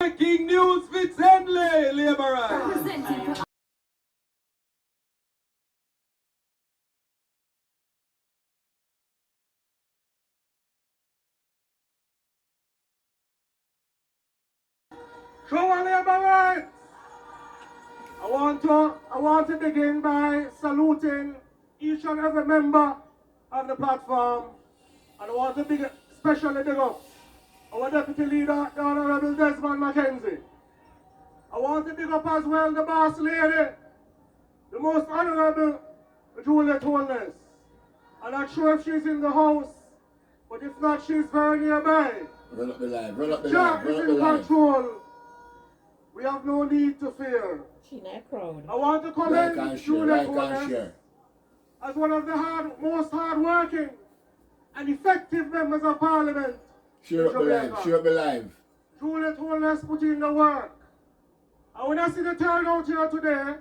Breaking news with Henley, laborers. Presenting for Show on laborers. I want to begin by saluting each and every member of the platform, and I want to especially big up our Deputy Leader, the Honourable Desmond Mackenzie. I want to big up as well the boss lady, the most Honourable Juliet Holness. I'm not sure if she's in the house, but if not, she's very nearby. Run up the line, run up the Jack line, is run up in the line. control. We have no need to fear. She not crowd. I want to Like commend and share, Juliet like and Holness share. as one of the most hard-working and effective members of Parliament. Share up the line, share up the line. Juliet Holness put in the work. And when I see the turnout here today,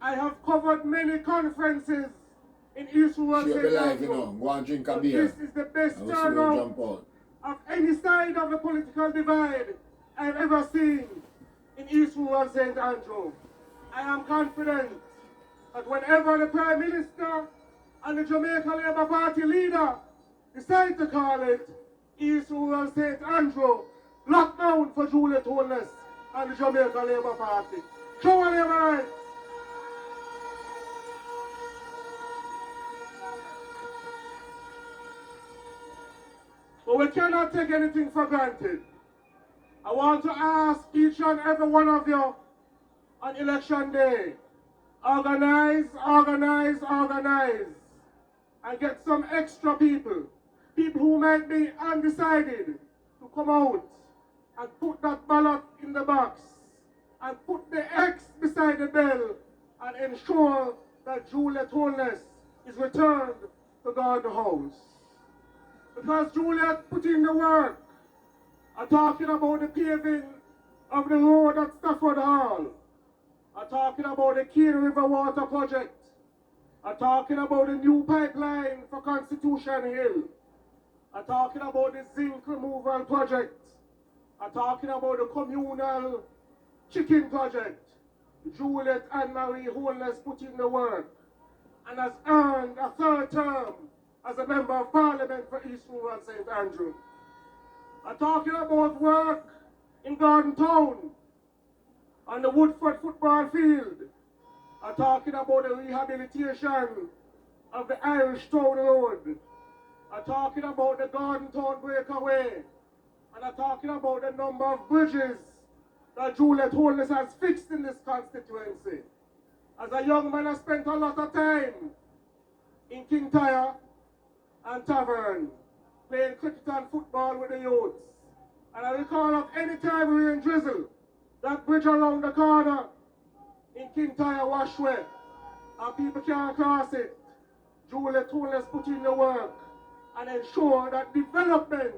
I have covered many conferences in East Rural Share up the St. line, you know. Andrew. Go and drink a But beer. this is the best And we'll see you turnout jump out. of any side of the political divide I've ever seen in East Rural St. Andrew. I am confident that whenever the Prime Minister and the Jamaica Labour Party leader decide to call it East Rural St. Andrew, lockdown for Juliet Holness and the Jamaica Labour Party. Show on Labour rights. But we cannot take anything for granted. I want to ask each and every one of you on election day, organize, organize, organize, and get some extra people who might be undecided, to come out and put that ballot in the box and put the X beside the bell and ensure that Juliet Holness is returned to guard the house. Because Juliet put in the work. I'm talking about the paving of the road at Stafford Hall. I'm talking about the Key River Water Project. I'm talking about the new pipeline for Constitution Hill. I'm talking about the zinc removal project. I'm talking about the communal chicken project. Juliet and Marie Holness put in the work and has earned a third term as a member of Parliament for East Rural St. Andrew. I'm talking about work in Garden Town on the Woodford football field. I'm talking about the rehabilitation of the Irish Town Road. I'm talking about the Garden Town breakaway. And I'm talking about the number of bridges that Juliet Holness has fixed in this constituency. As a young man, I spent a lot of time in Kintyre and Tavern, playing cricket and football with the youths. And I recall at any time we were in drizzle, that bridge around the corner in Kintyre Washway, and people can't cross it. Juliet Holness put in the work and ensure that development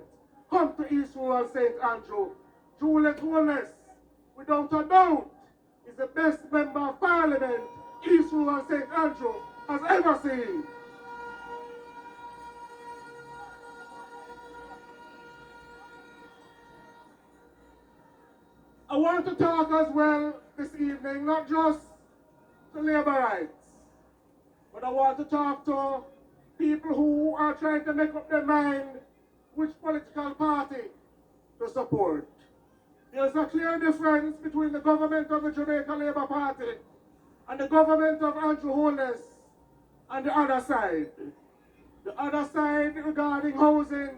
come to East Rural St. Andrew. Juliet Holness, without a doubt, is the best member of Parliament East Rural St. Andrew has ever seen. I want to talk as well this evening, not just to labour rights, but I want to talk to people who are trying to make up their mind which political party to support. There's a clear difference between the government of the Jamaica Labour Party and the government of Andrew Holness and the other side. The other side regarding housing,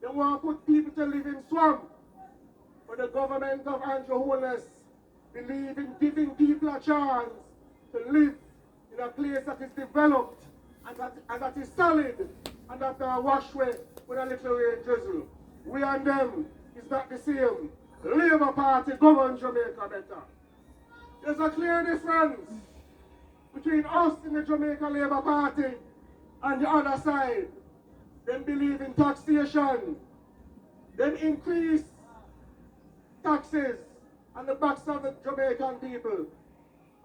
they want to put people to live in swamp. But the government of Andrew Holness believe in giving people a chance to live in a place that is developed and that is solid and that are washway with a little rain drizzle. We and them is not the same. Labour Party govern Jamaica better. There's a clear difference between us in the Jamaica Labour Party and the other side. Them believe in taxation. Them increase taxes on the backs of the Jamaican people.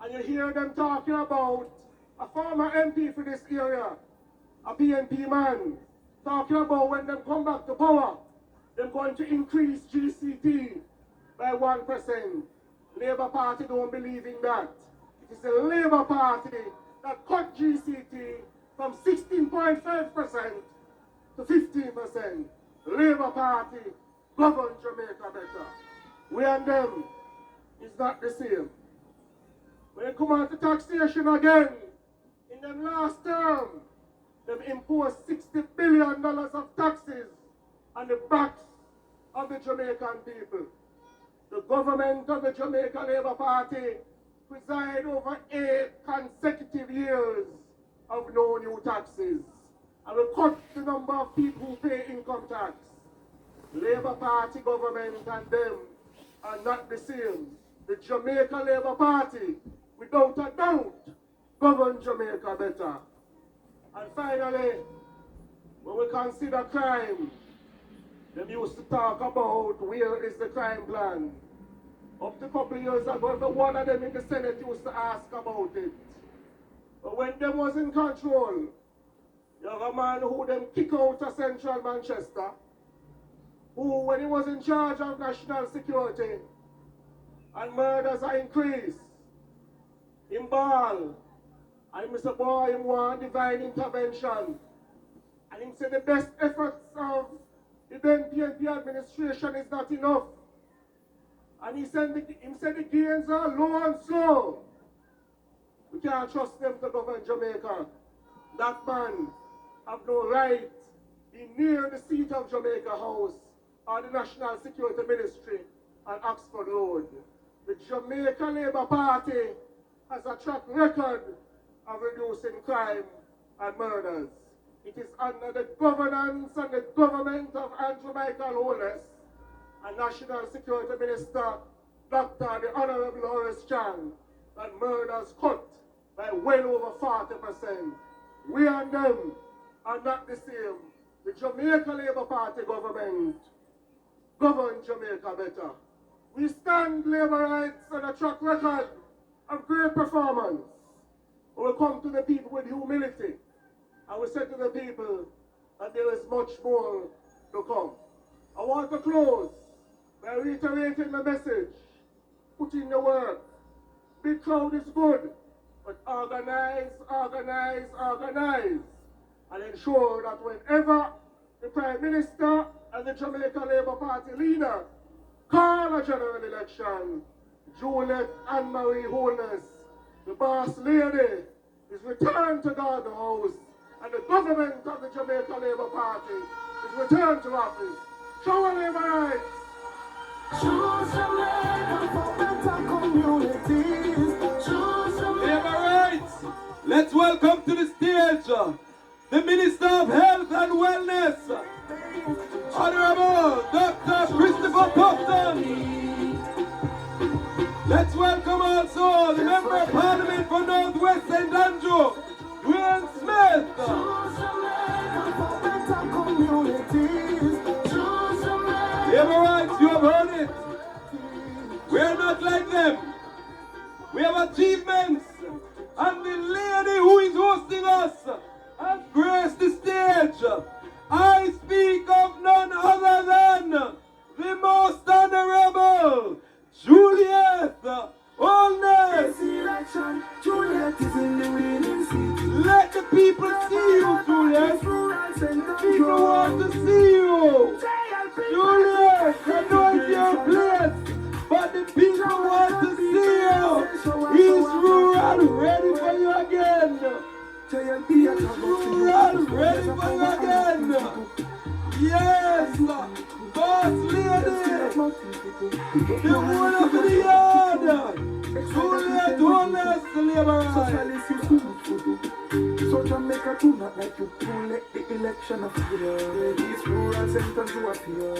And you hear them talking about a former MP for this area, a PNP man, talking about when them come back to power, they're going to increase GCT by 1%. Labour Party don't believe in that. It is the Labour Party that cut GCT from 16.5% to 15%. Labour Party govern Jamaica better. We and them is not the same. When they come on to taxation again, in the last term, they've imposed $60 billion of taxes on the backs of the Jamaican people. The government of the Jamaica Labour Party preside over 8 consecutive years of no new taxes and will cut the number of people who pay income tax. Labour Party government and them are not the same. The Jamaica Labour Party, without a doubt, govern Jamaica better. And finally, when we consider crime, them used to talk about where is the crime plan. Up to a couple of years ago, every one of them in the Senate used to ask about it. But when them was in control, you have a man who them kick out of central Manchester, who when he was in charge of national security, and murders are increased, in ball, and Mr. Boy, him want divine intervention. And him say the best efforts of the then PNP administration is not enough. And he said the gains are low and slow. We can't trust them to govern Jamaica. That man have no right be near the seat of Jamaica House or the National Security Ministry on Oxford Road. The Jamaica Labour Party has a track record of reducing crime and murders. It is under the governance and the government of Andrew Holness and National Security Minister Dr. the Honorable Horace Chan that murders cut by well over 40%. We and them are not the same. The Jamaica Labour Party government govern Jamaica better. We stand labour rights on a track record of great performance. We will come to the people with humility and we say to the people that there is much more to come. I want to close by reiterating the message. Put in the work. Big crowd is good, but organize, organize, organize, and ensure that whenever the Prime Minister and the Jamaica Labour Party leader call a general election, Juliet and Marie Holness, the boss lady, is returned to guard the house, and the government of the Jamaica Labour Party is returned to office. Show our labour rights. Choose Jamaica for better communities. Choose Jamaica. Labour rights. Let's welcome to the stage the Minister of Health and Wellness, Honorable Dr. Christopher Tufton. Let's welcome also the Member of Parliament for North West St. Andrew, Dwayne Smith. Labour rights, you have heard it. We are not like them. We have achievements. And the lady who is hosting us has graced the stage. I speak of none other than the most honorable Juliet Holness. Juliet is in the winning seat. Let the people see you, Juliet. People want to see you. Juliet, I know it's your place, but the people want to see you. He's rural, ready for you again. He's rural, ready for you again. Yes, boss lady, the one of the yard. Juliet Holness, the Labour rights. So Jamaica do not like you to let the election appear. These rural centers to appear.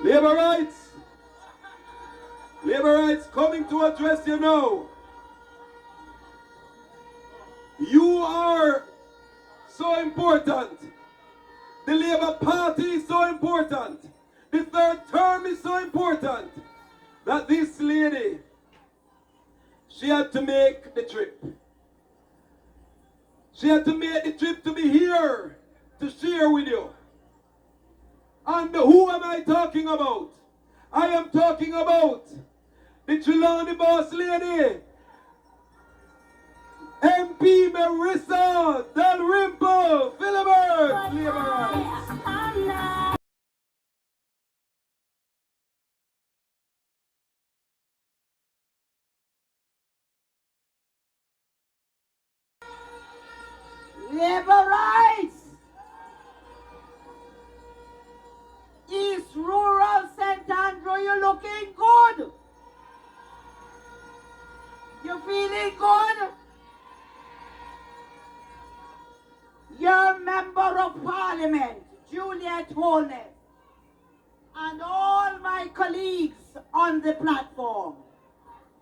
Labour rights. Labour rights coming to address you now. You are so important. The Labour Party is so important. The third term is so important that this lady, she had to make the trip. She had to make the trip to be here to share with you. And who am I talking about? I am talking about the Trelawney boss lady, MP Marissa Dalrymple Philibert. Labor rights! East Rural St. Andrew, you're looking good. You feeling good? Your Member of Parliament, Juliet Holness, and all my colleagues on the platform,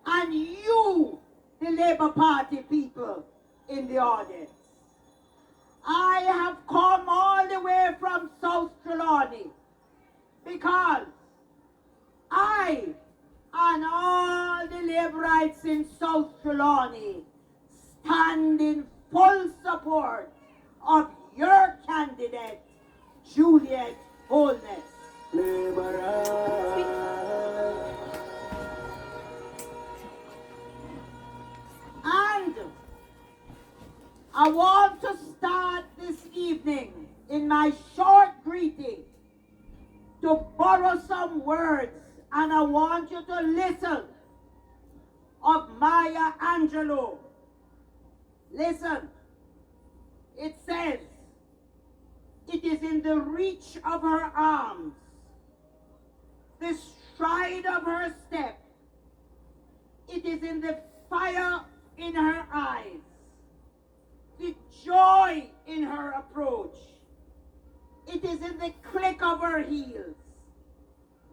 and you, the Labour Party people in the audience. I have come all the way from South Trelawney because I and all the Labourites in South Trelawney stand in full support of your candidate, Juliet Holness. And I want to start this evening in my short greeting to borrow some words, and I want you to listen, of Maya Angelou. Listen, it says, it is in the reach of her arms, the stride of her step, it is in the fire in her eyes, the joy in her approach, it is in the click of her heels,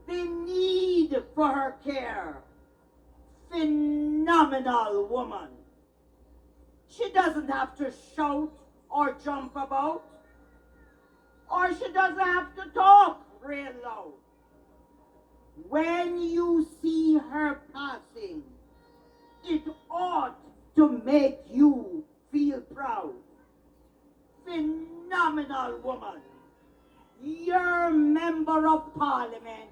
the need for her care. Phenomenal woman. She doesn't have to shout or jump about, or she doesn't have to talk real loud. When you see her passing, it ought to make you feel proud. Phenomenal woman. Your Member of Parliament,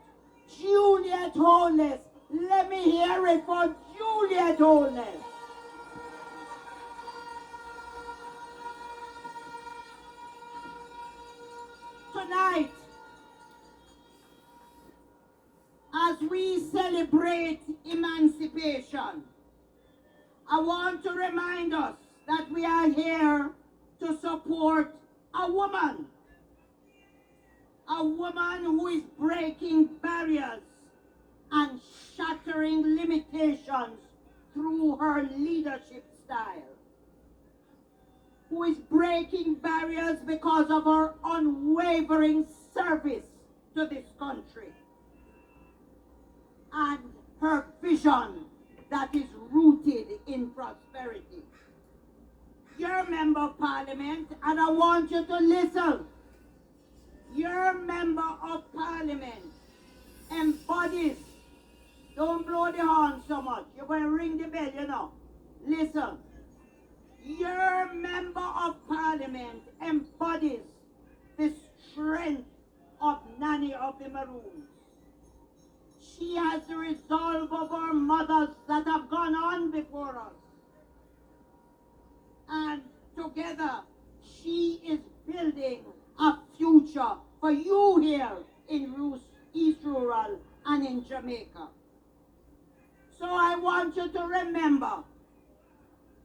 Juliet Holness. Let me hear it for Juliet Holness. Tonight, as we celebrate emancipation, I want to remind us that we are here to support a woman who is breaking barriers and shattering limitations through her leadership style, who is breaking barriers because of her unwavering service to this country and her vision that is rooted in prosperity. Your Member of Parliament, and I want you to listen, your Member of Parliament embodies, don't blow the horn so much, you're going to ring the bell, you know. Listen, your Member of Parliament embodies the strength of Nanny of the Maroons. She has the resolve of our mothers that have gone on before us. And together, she is building a future for you here in East Rural and in Jamaica. So I want you to remember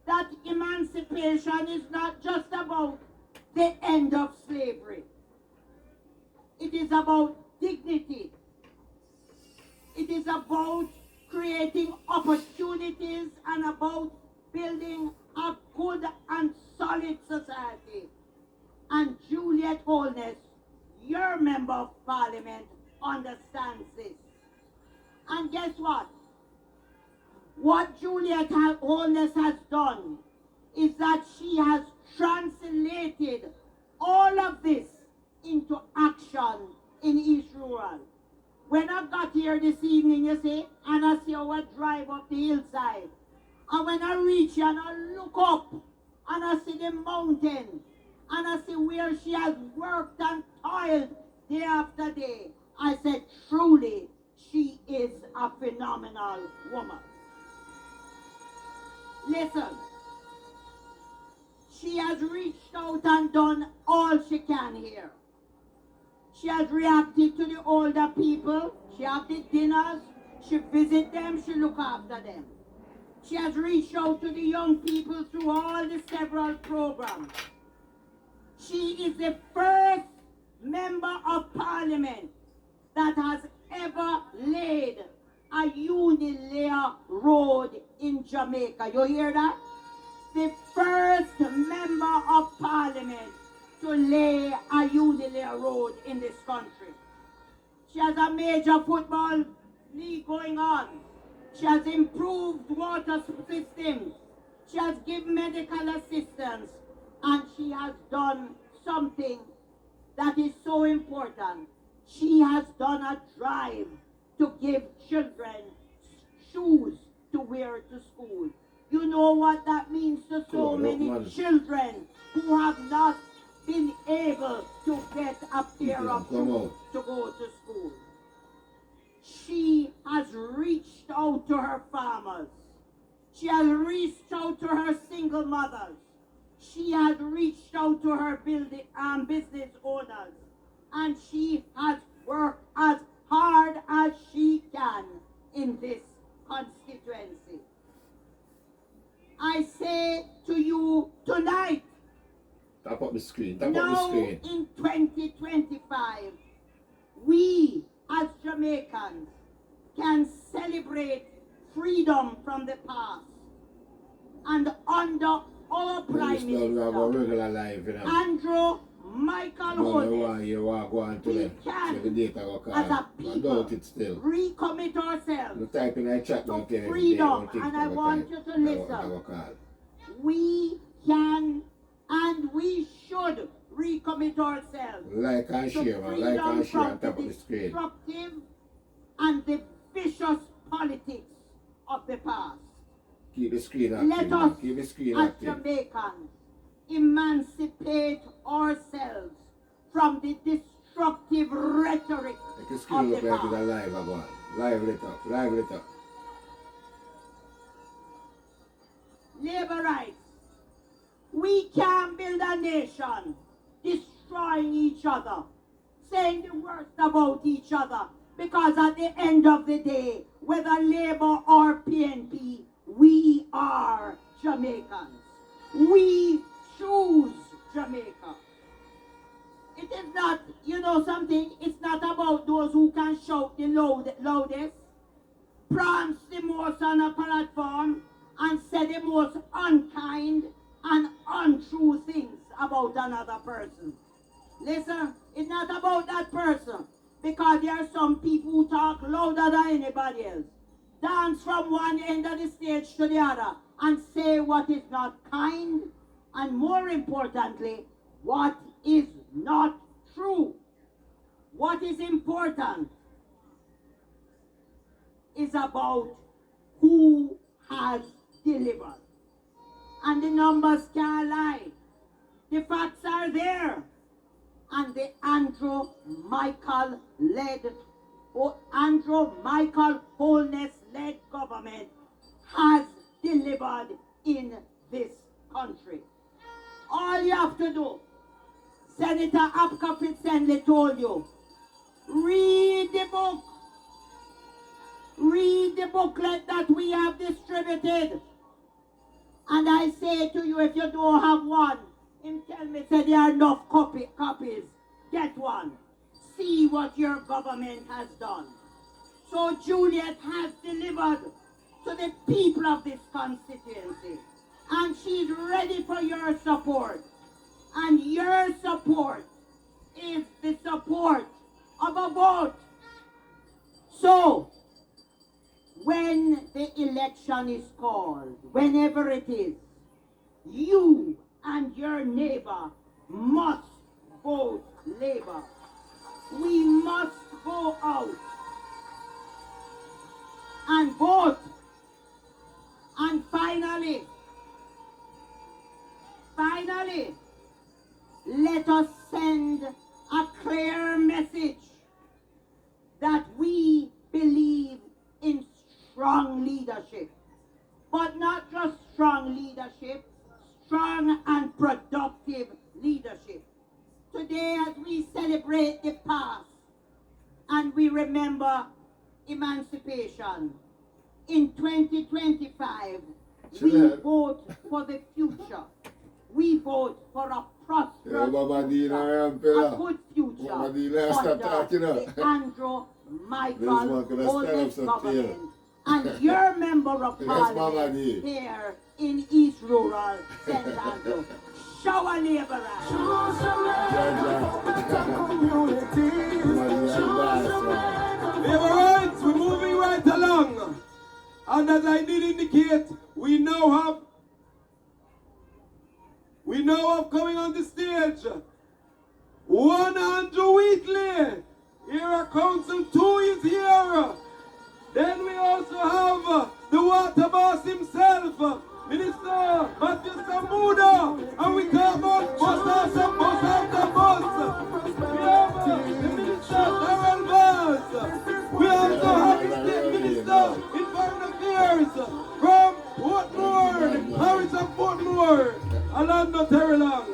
that emancipation is not just about the end of slavery. It is about dignity. It is about creating opportunities and about building a good and solid society. And Juliet Holness, your Member of Parliament, understands this. And guess what? What Juliet Holness has done is that she has translated all of this into action in East Rural. When I got here this evening, you see, and I see how I drive up the hillside, and when I reach here and I look up, and I see the mountain, and I see where she has worked and toiled day after day, I said, truly, she is a phenomenal woman. Listen, she has reached out and done all she can here. She has reacted to the older people. She has the dinners. She visits them. She looks after them. She has reached out to the young people through all the several programs. She is the first member of parliament that has ever laid a unilayer road in Jamaica. You hear that? The first member of parliament to lay a unilayer road in this country. She has a major football league going on. She has improved water systems. She has given medical assistance. And she has done something that is so important. She has done a drive to give children shoes to wear to school. You know what that means to so many children who have not been able to get a pair of shoes to go to school. She has reached out to her farmers. She has reached out to her single mothers. She has reached out to her business owners. And she has worked as hard as she can in this constituency. I say to you tonight, Tap up the screen. Tap up now the screen. in 2025, we as Jamaicans can celebrate freedom from the past. And under our Prime Minister, Andrew Michael Holness, we can, as a people, recommit ourselves to freedom. And I want you to listen. We can and we should recommit ourselves Like and share, man. Like and share on top of the screen. destructive and the vicious politics of the past. Keep the screen active. Let us, Keep the screen as active. Jamaicans, emancipate ourselves from the destructive rhetoric Make the of screen the look like it's past. alive, again. Live lit up. Live lit up. Labor rights. We can build a nation destroying each other, saying the worst about each other, because at the end of the day, whether Labour or PNP, we are Jamaicans. We choose Jamaica. It is not, you know something, it's not about those who can shout the loudest, prance the most on a platform, and say the most unkind and untrue things about another person. Listen, it's not about that person, because there are some people who talk louder than anybody else, dance from one end of the stage to the other, and say what is not kind, and more importantly, what is not true. What is important is about who has delivered. And the numbers can't lie. The facts are there. And the Andrew Michael Holness led government has delivered in this country. All you have to do, Senator Apka Fitzhenley told you, read the book. Read the booklet that we have distributed. And I say to you, if you don't have one, him tell me, say there are enough copies. Get one. See what your government has done. So Juliet has delivered to the people of this constituency. And she's ready for your support. And your support is the support of a vote. So, when the election is called, whenever it is, you and your neighbor must vote Labour. We must go out and vote. And finally, let us send a clear message that we believe in strong leadership. But not just strong leadership, strong and productive leadership. Today, as we celebrate the past and we remember emancipation, in 2025, we vote for the future. We vote for a prosperous future, a good future under the Andrew Holness government. And your member of parliament here in East Rural, St. Andrew, shower laborers. Laborers, we're moving right along. And as I did indicate, we now have coming on the stage 100 Wheatley. Here Council 2 is here. Then we also have the water boss himself, Minister Matthew Samuda, and we talk about bus after bus after bus. We have the Minister Darrell Vaz. We also have the State Minister in Foreign Affairs from Portmore, Parish of Portmore, Alando Terrelang.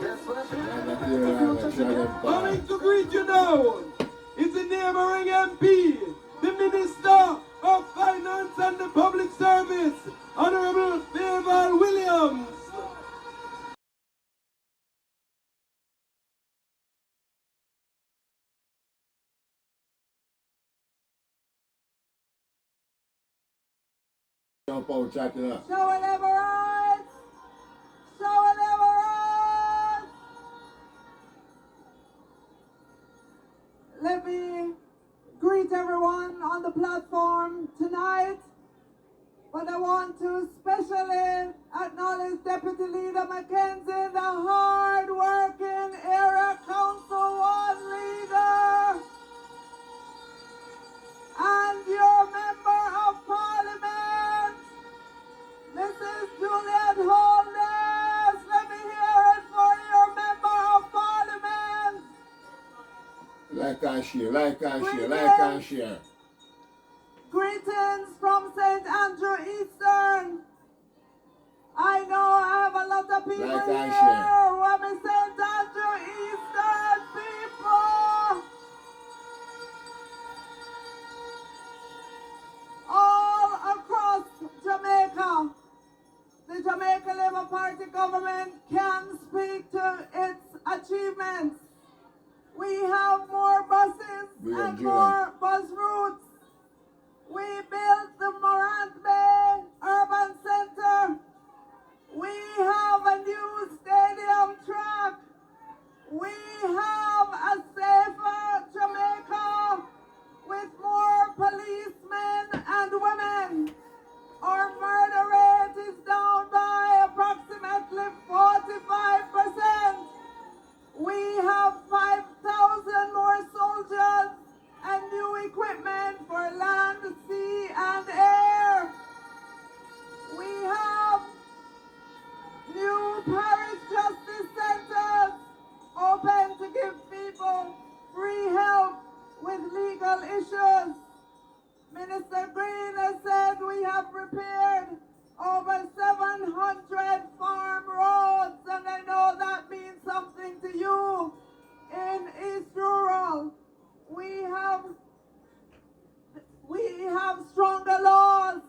Coming to greet you now is the neighboring MP, the Minister of Finance and the Public Service, Honorable Fairval Williams. Jump out, chat it up. Shower laborers! Shower laborers! Let me greet everyone on the platform tonight, but I want to especially acknowledge Deputy Leader Mackenzie, the hard-working Area Council 1 leader, and your Member of Parliament, Mrs. Juliet Holness. Let me hear it for your Member of Parliament. Like and share, like and share, like and share. Greetings from St. Andrew Eastern. I know I have a lot of people Like and here share. who are my St. Andrew Eastern people. All across Jamaica, the Jamaica Labour Party government can speak to its achievements. We have more buses and more bus routes. We built the Morant Bay Urban Center. We have a new stadium track. We have a safer Jamaica with more policemen and women. Our murder rate is down by approximately 45%. We have 5,000 more soldiers and new equipment for land, sea, and air. We have new parish justice centers open to give people free help with legal issues. Minister Green has said we have repaired over 700 farm roads, and I know that means something to you in East Rural. We have stronger laws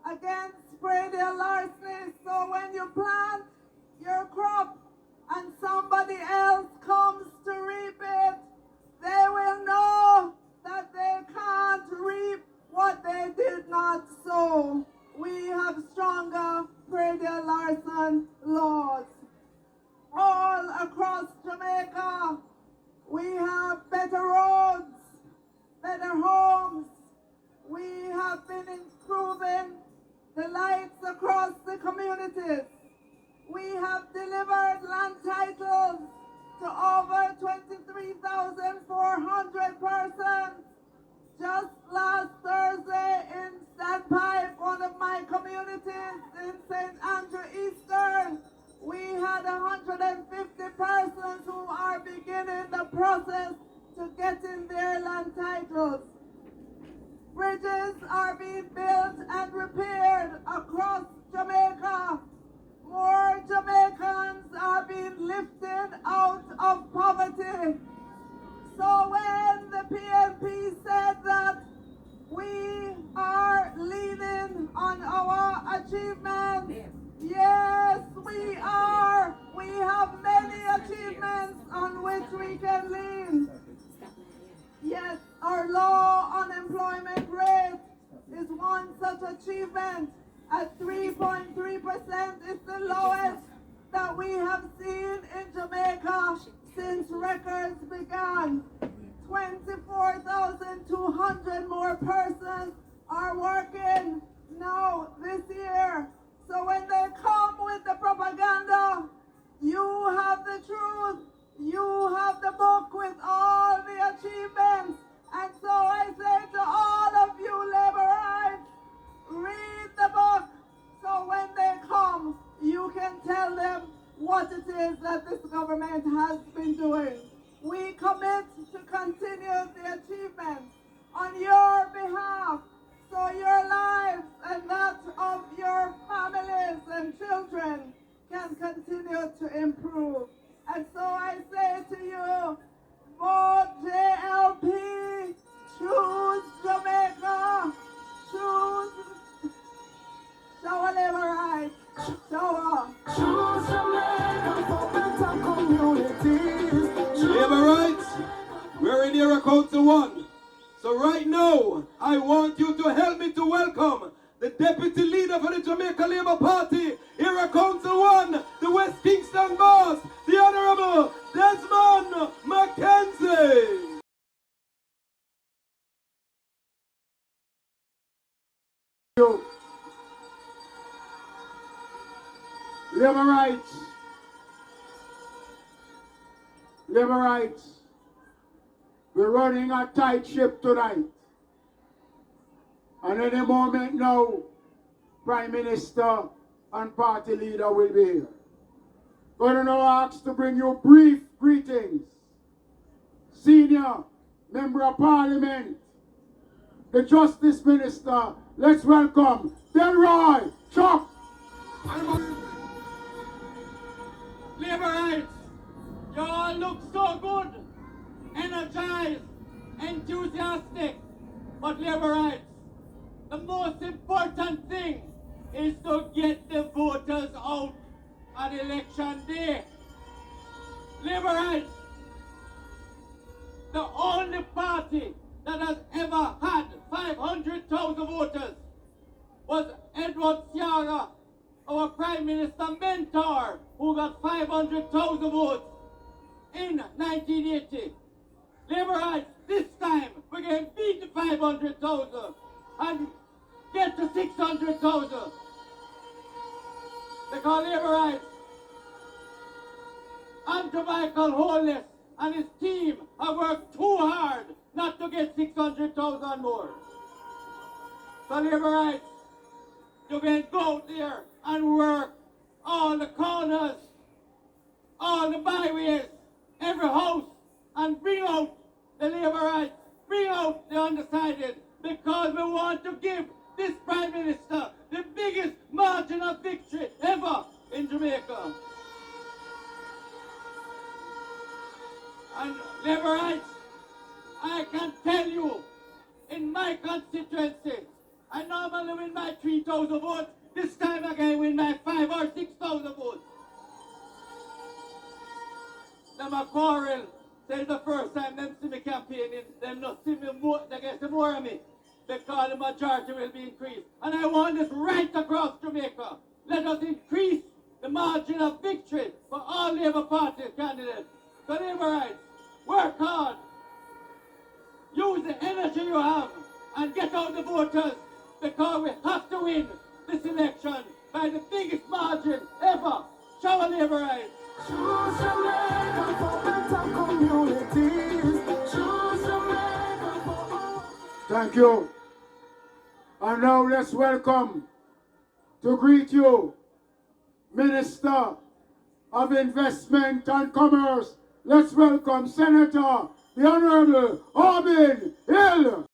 against spray-deer larceny, so when you plant your crop and somebody else comes to reap it, they will know that they can't reap what they did not sow. We have stronger spray-deer larceny laws. All across Jamaica, we have better roads, better homes. We have been improving the lights across the communities. We have delivered land titles to over 23,400 persons. Just last Thursday in Standpipe, one of my communities in St. Andrew Eastern, we had 150 persons who are beginning the process to get Bridges are being built and repaired across Jamaica. More Jamaicans are being lifted out of poverty. So when the PNP said that we are leaning on our achievements, yes, we are. We have many achievements on which we can lean. Yes, our low unemployment rate is one such achievement. At 3.3% is the lowest that we have seen in Jamaica since records began. 24,200 more persons are working now this year. So when they come with the propaganda, you have the truth. You have the book with all the achievements. And so I say to all of you laborites, read the book. So when they come, you can tell them what it is that this government has been doing. We commit to continue the achievements on your behalf, so your lives and that of your families and children can continue to improve. And so I say to you, vote JLP, choose Jamaica, choose Shower Labor Rights, Shower. Choose Jamaica for better communities. Labor rights, we're in Era Council 1. So right now, I want you to help me to welcome the Deputy Leader for the Jamaica Labour Party, Era Council 1, the West Kingston boss, the Honourable Desmond Mackenzie. Labor rights. Labor rights. We're running a tight ship tonight. And any moment now, Prime Minister and party leader will be here. Going to now ask to bring you brief greetings. Senior Member of Parliament, the Justice Minister, let's welcome Delroy Chuck. Labor rights, you all look so good, energized, enthusiastic, but labor rights, the most important thing is to get the voters out on election day. Labor rights, the only party that has ever had 500,000 voters was Edward Ciara, our Prime Minister mentor, who got 500,000 votes in 1980. Labor rights, this time we're going to beat the 500,000 and get to 600,000. Because labor rights, Andrew Holness and his team have worked too hard not to get 600,000 more. So labor rights, you can go out there and work all the corners, all the byways, every house, and bring out the labor rights, bring out the undecided, because we want to give this Prime Minister the biggest margin of victory ever in Jamaica. And labor rights, I can tell you, in my constituency, I normally win by 3,000 votes. This time I can win by 5,000 or 6,000 votes. Them a quarrel. Say the first time them see me campaigning, them not see me more, they get some more of me. Because the majority will be increased. And I want this right across Jamaica. Let us increase the margin of victory for all Labour Party candidates. So Labour rights, work hard. Use the energy you have and get out the voters, because we have to win this election by the biggest margin ever. Shower Labour rights. Choose Jamaica for better communities. Choose Jamaica for all. Thank you. And now let's welcome, to greet you, Minister of Investment and Commerce. Let's welcome Senator, the Honourable Orbin Hill.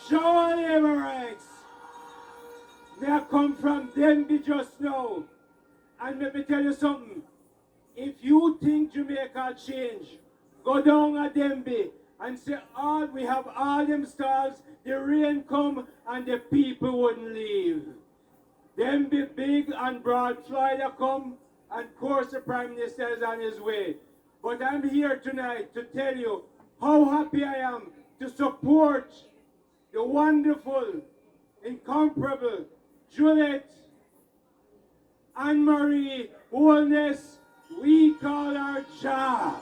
shower labor rights. They have come from Denby just now. And let me tell you something. If you think Jamaica change, go down at Denby and say, we have all them stalls, the rain come and the people wouldn't leave. Denby big and broad, Florida come, and of course the Prime Minister is on his way. But I'm here tonight to tell you how happy I am to support the wonderful, incomparable Juliet Anne-Marie Holness, we call her Ja.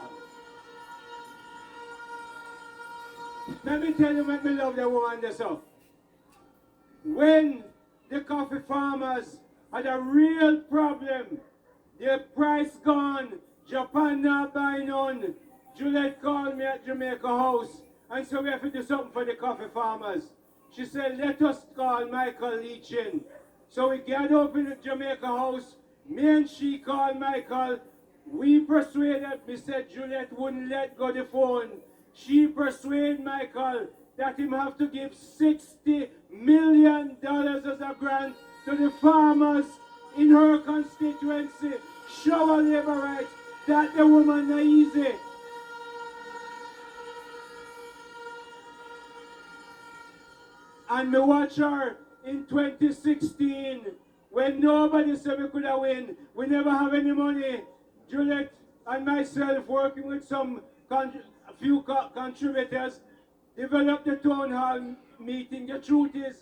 Let me tell you what me love the woman this up. When the coffee farmers had a real problem, their price gone, Japan not buying none, Juliet called me at Jamaica House and said we have to do something for the coffee farmers. She said, let us call Michael Leach in. So we gathered up in the Jamaica House, me and she called Michael. We persuaded, we said Juliet wouldn't let go the phone. She persuaded Michael that him have to give $60 million as a grant to the farmers in her constituency. Shower labor rights. That the woman not easy. And me watch her in 2016 when nobody said we could have win. We never have any money. Juliet and myself working with a few contributors developed the town hall meeting. The truth is,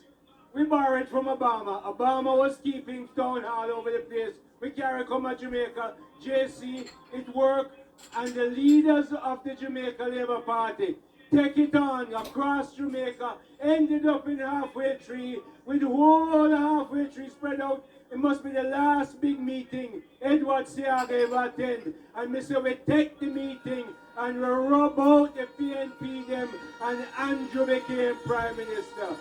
we borrowed from Obama. Obama was keeping town hall over the place. We carry come at Jamaica, JC, it worked, and the leaders of the Jamaica Labour Party take it on across Jamaica, ended up in halfway tree, with the whole halfway tree spread out. It must be the last big meeting Edward Seaga ever attend. And me say we take the meeting and we rub out the PNP them, and Andrew became Prime Minister.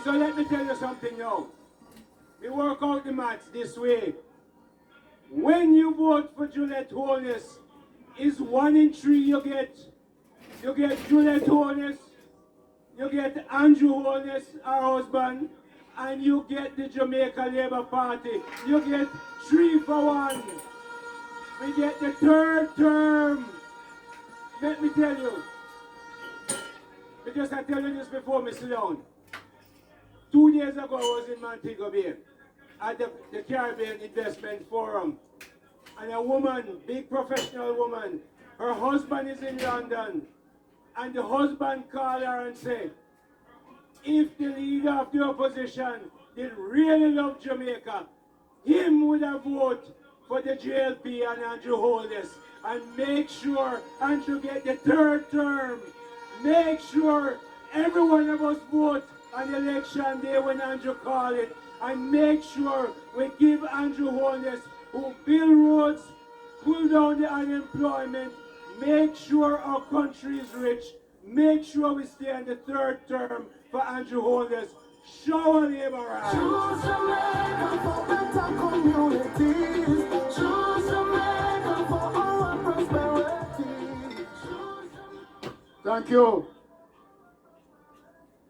So let me tell you something now. We work out the maths this way. When you vote for Juliet Holness, is 1 in 3 you get Juliet Holness, you get Andrew Holness, our husband, and you get the Jamaica Labour Party. You get 3 for 1. We get the 3rd term. Let me tell you. Because I tell you this before me sit down. 2 days ago I was in Montego Bay at the Caribbean Investment Forum. And a woman, big professional woman, her husband is in London. And the husband called her and said, if the leader of the opposition did really love Jamaica, him would have voted for the JLP and Andrew Holness. And make sure Andrew get the 3rd term. Make sure every one of us vote on election day when Andrew called it. And make sure we give Andrew Holness, who build roads, pull down the unemployment, make sure our country is rich, make sure we stay in the 3rd term for Andrew Holness. Shower labor rights. Choose Jamaica for better communities. Choose Jamaica for our prosperity. Thank you.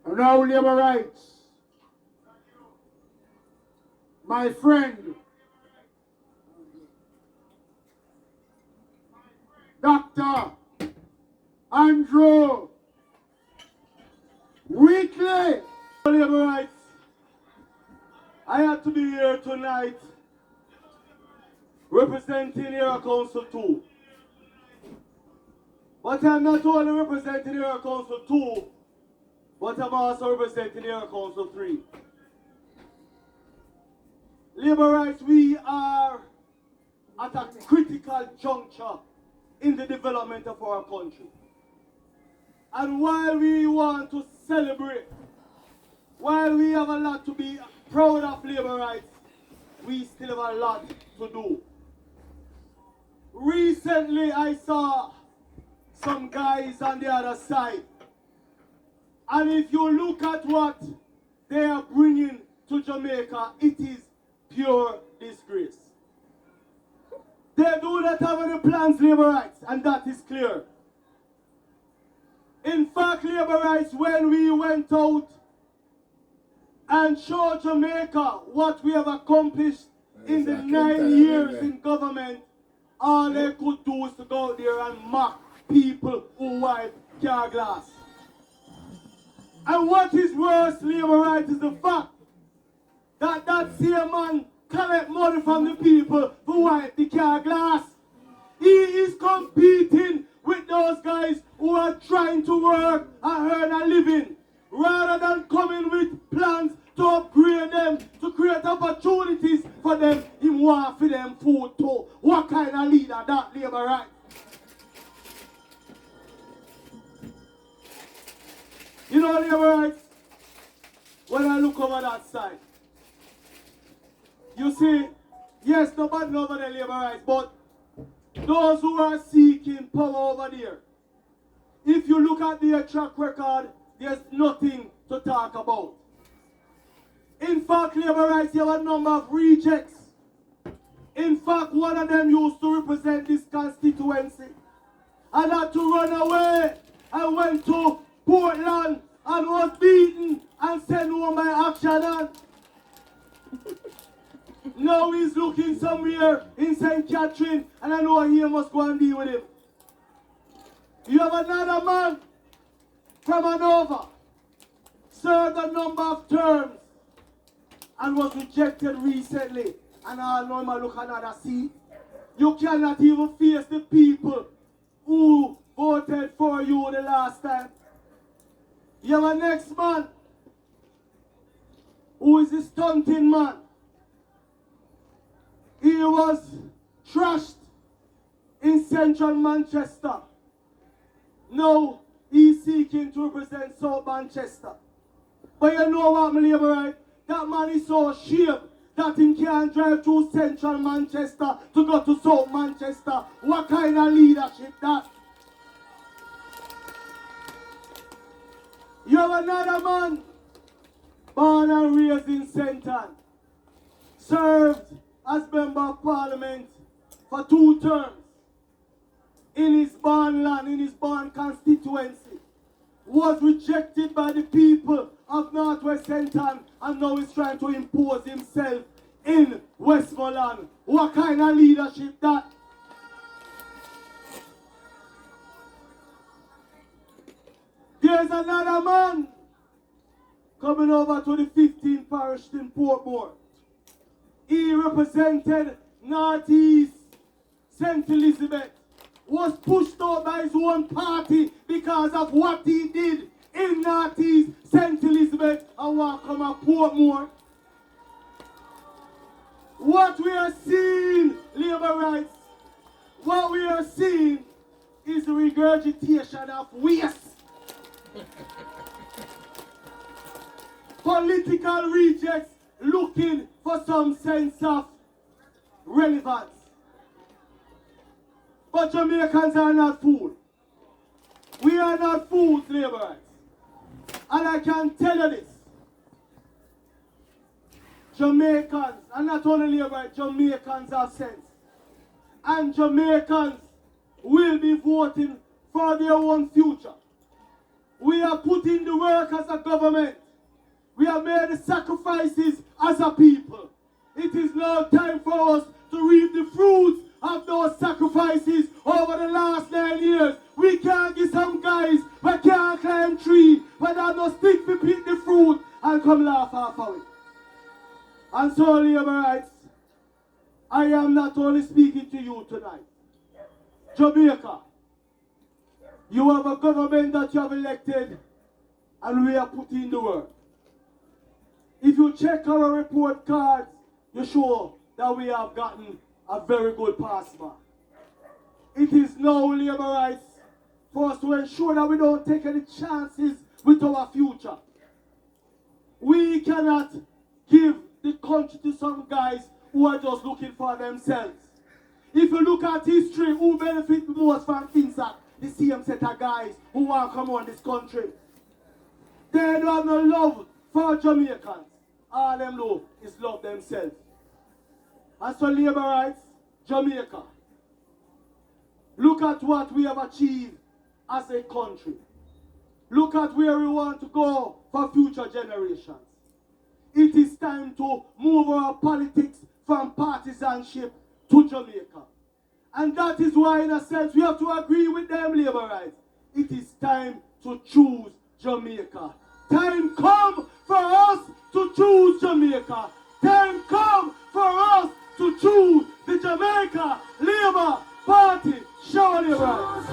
And now labor rights. My friend, Dr. Andrew Weekly. Labor rights. I had to be here tonight representing Area Council 2. But I'm not only representing Area Council 2, but I'm also representing Area Council 3. Labor rights, we are at a critical juncture in the development of our country. And while we want to celebrate, while we have a lot to be proud of labor rights, we still have a lot to do. Recently, I saw some guys on the other side. And if you look at what they are bringing to Jamaica, it is pure disgrace. They do not have any plans, labor rights, and that is clear. In fact, labor rights, when we went out and showed Jamaica what we have accomplished in the 9 years in government, all they could do is to go out there and mock people who wipe car glass. And what is worse, labor rights, is the fact that that same man collect money from the people who wipe the car glass. He is competing with those guys who are trying to work and earn a living, rather than coming with plans to upgrade them, to create opportunities for them. He want for them food too. What kind of leader that, labor right? You know, labor rights, when I look over that side, you see, yes, nobody over the labor rights, but those who are seeking power over there, if you look at their track record, there's nothing to talk about. In fact, labor rights, you have a number of rejects. In fact, one of them used to represent this constituency and had to run away and went to Portland and was beaten and sent home by action. And now he's looking somewhere in St. Catherine, and I know he must go and deal with him. You have another man from Hanover, served a number of terms and was rejected recently. And I know him look another seat. You cannot even face the people who voted for you the last time. You have a next man who is a stunting man. He was trashed in central Manchester. Now he's seeking to represent South Manchester. But you know what, my labor right? That man is so ashamed that he can't drive through central Manchester to go to South Manchester. What kind of leadership that? You have another man, born and raised in St. Ann, served as Member of Parliament for 2 terms in his born land, in his born constituency, was rejected by the people of Northwest St. Ann, and now he's trying to impose himself in Westmoreland. What kind of leadership that? There's another man coming over to the 15th parish in Portmore. He represented Northeast St. Elizabeth, was pushed out by his own party because of what he did in Northeast St. Elizabeth, and want to come to Portmore. What we are seeing, labor rights, what we are seeing is the regurgitation of waste. Political rejects looking for some sense of relevance. But Jamaicans are not fools. We are not fools, labor rights. And I can tell you this. Jamaicans, and not only labor rights, Jamaicans have sense. And Jamaicans will be voting for their own future. We are putting the work as a government. We have made the sacrifices as a people. It is now time for us to reap the fruits of those sacrifices over the last 9 years. We can't get some guys but can't climb tree, but have no stick to pick the fruit and come laugh off of it. And so, labor rights, I am not only speaking to you tonight. Jamaica, you have a government that you have elected, and we are putting the work. If you check our report cards, you show that we have gotten a very good pass mark. It is now labor rights for us to ensure that we don't take any chances with our future. We cannot give the country to some guys who are just looking for themselves. If you look at history, who benefits most from things like the same set of guys who want to come on this country. They don't have no love for Jamaicans. All them know is love themselves. And so labor rights, Jamaica, look at what we have achieved as a country. look at where we want to go for future generations. It is time to move our politics from partisanship to Jamaica. And that is why, in a sense, we have to agree with them labor rights. It is time to choose Jamaica. Time come for us to choose Jamaica. Time come for us to choose the Jamaica Labour Party. Show labor rights.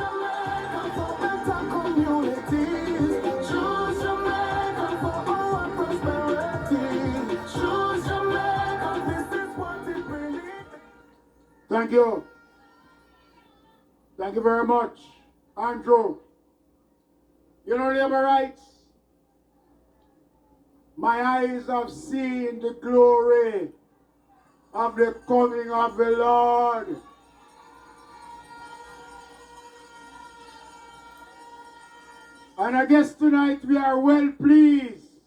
Thank you. Thank you very much, Andrew. You know, labor rights, my eyes have seen the glory of the coming of the Lord. And I guess tonight we are well pleased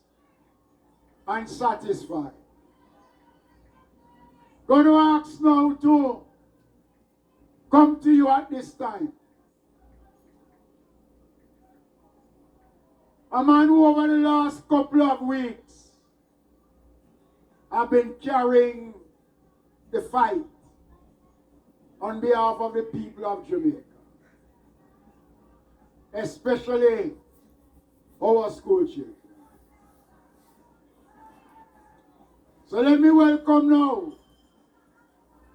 and satisfied. Going to ask now to come to you at this time. A man who over the last couple of weeks have been carrying the fight on behalf of the people of Jamaica, especially our school children. So let me welcome now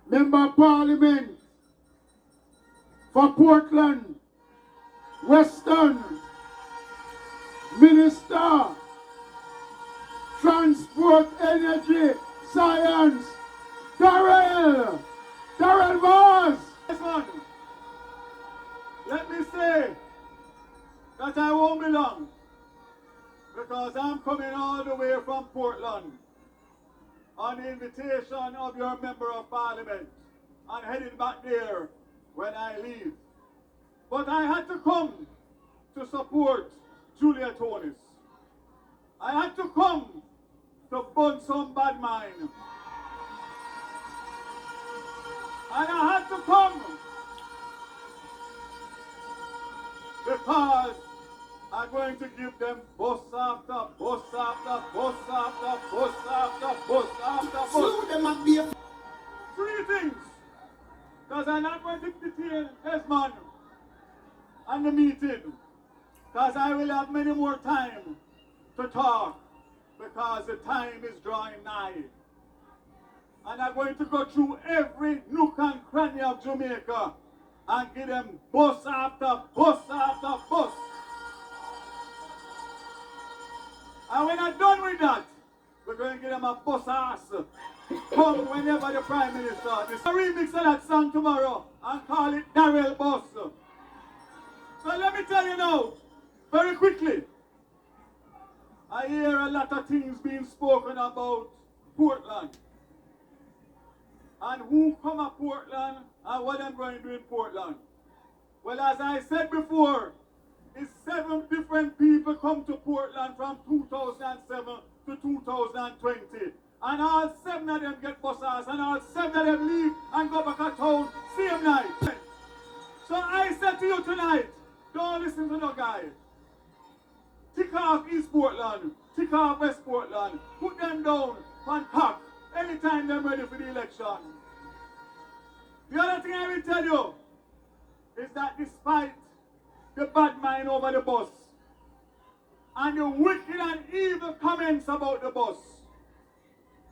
Member of Parliament for Portland, Western, Minister, Transport, Energy, Science, Darrell Voss. Listen, let me say that I won't be long, because I'm coming all the way from Portland on the invitation of your Member of Parliament and heading back there when I leave. But I had to come to support Juliet Holness. I had to come to burn some bad mind. And I had to come because I'm going to give them bus after bus after bus after bus after bus after bus. Three things. Because I'm not going to detain Desmond and the meeting. Because I will have many more time to talk. Because the time is drawing nigh. And I'm going to go through every nook and cranny of Jamaica and give them bus after bus after bus. And when I'm done with that, we're going to give them a bus ass. Come whenever the Prime Minister. There's a remix of that song tomorrow and call it Darrell Bus. So let me tell you now, very quickly, I hear a lot of things being spoken about Portland. And who come to Portland and what I'm going to do in Portland. Well, as I said before, it's 7 different people come to Portland from 2007 to 2020. And all 7 of them get buses and all 7 of them leave and go back to town same night. So I said to you tonight, don't listen to no guy. Tick off East Portland, tick off West Portland, put them down on top anytime they're ready for the election. The other thing I will tell you is that despite the bad mind over the bus and the wicked and evil comments about the bus,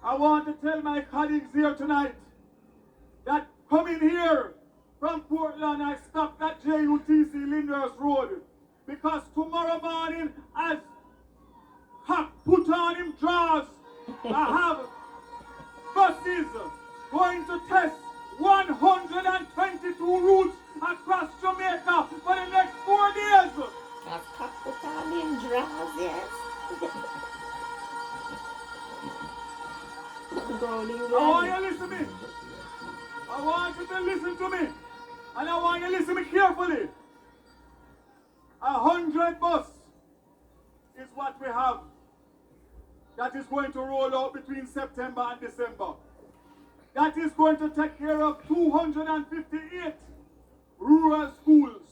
I want to tell my colleagues here tonight that coming here from Portland, I stopped at JUTC Lyndhurst Road because tomorrow morning, as Hawk put on him drawers, I have buses going to test 122 routes across Jamaica for the next 4 days. That's Hawk put on him drawers, yes. I want you to listen to me. I want you to listen to me. And I want you to listen to me carefully. 100 bus is what we have that is going to roll out between September and December. That is going to take care of 258 rural schools.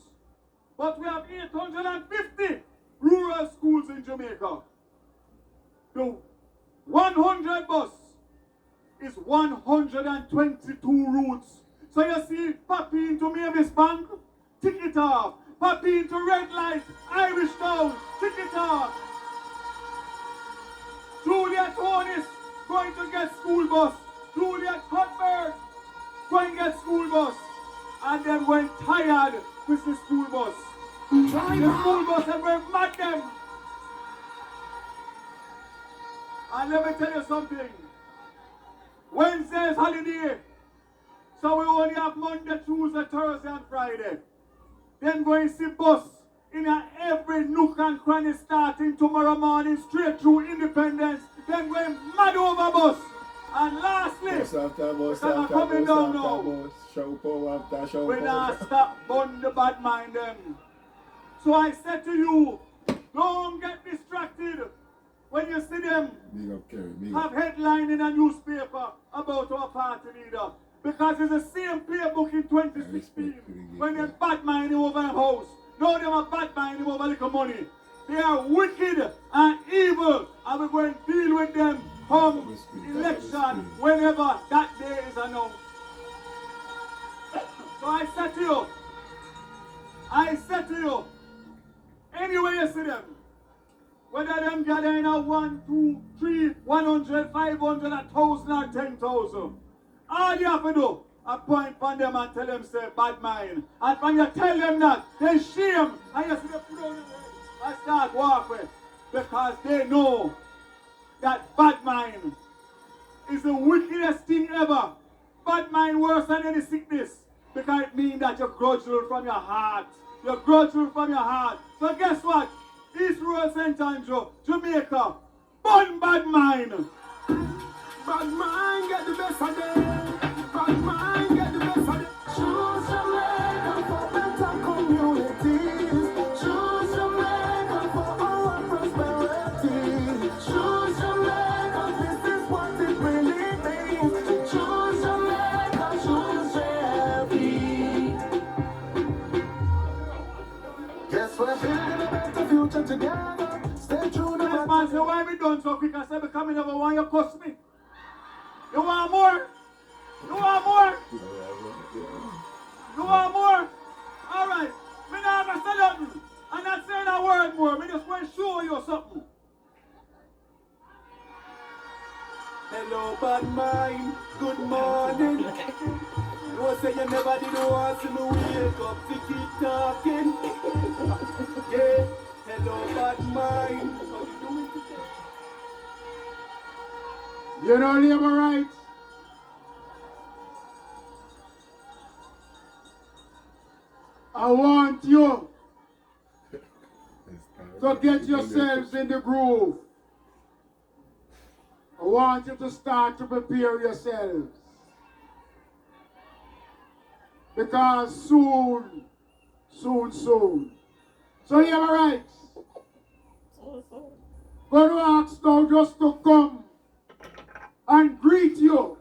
But we have 850 rural schools in Jamaica. The 100 bus is 122 routes. So you see, Papi into Mavis Bank, tick it off. Papi into Red Light, Irish Town, tick it off. Juliet Holness going to get school bus. Juliet Cuthbert going to get school bus. And then when tired with the school bus. The school bus and went mad them. And let me tell you something. Wednesday is holiday. So we only have Monday, Tuesday, Thursday and Friday. Then going to see bus in every nook and cranny starting tomorrow morning straight through Independence. Then going mad over bus. And lastly, Bus after bus because I'm after coming bus down after now. bus. Show power after show When I power. stop bun the bad mind them. So I said to you, don't get distracted when you see them Big up Kerry, big have up. headline in a newspaper about our party leader. Because it's the same playbook in 2016 when they bad mind him over a house. Now they are bad mind him over little money. They are wicked and evil, and we're going to deal with them come election whenever that day is announced. So I said to you, anyway you see them, whether them gather in a 1, 2, 3, 100, 500, 1,000 or 10,000, all you have to do, I point on them and tell them say bad mind. And when you tell them that, they shame and you see them put on the way and start walking. Because they know that bad mind is the wickedest thing ever. Bad mind worse than any sickness. Because it means that you're grudgeful from your heart. You're grudgeful from your heart. So guess what? East Rural St. Andrew, Jamaica, burn bad mind. Bad mind get the best of them. Bad mind get the best of them. Choose Jamaica for better communities. Choose Jamaica for our prosperity. Choose Jamaica, this is what it really means. Choose Jamaica, choose JFE. Guess we're building a better future together. Stay true to This man say, why we done so quick? I said, because me never want you to cuss me. You want more? You want more? You want more? Alright. Me not gonna say nothing. I'm not saying a word more. Me just want to show you something. Hello, bad mind. Good morning. You say you never did want to me wake up to keep talking. Yeah. Hello, bad mind. How you doing today? You know labor rights. I want you to get yourselves in the groove. I want you to start to prepare yourselves. Because soon. So labor rights. Going to ask now just to come and greet you.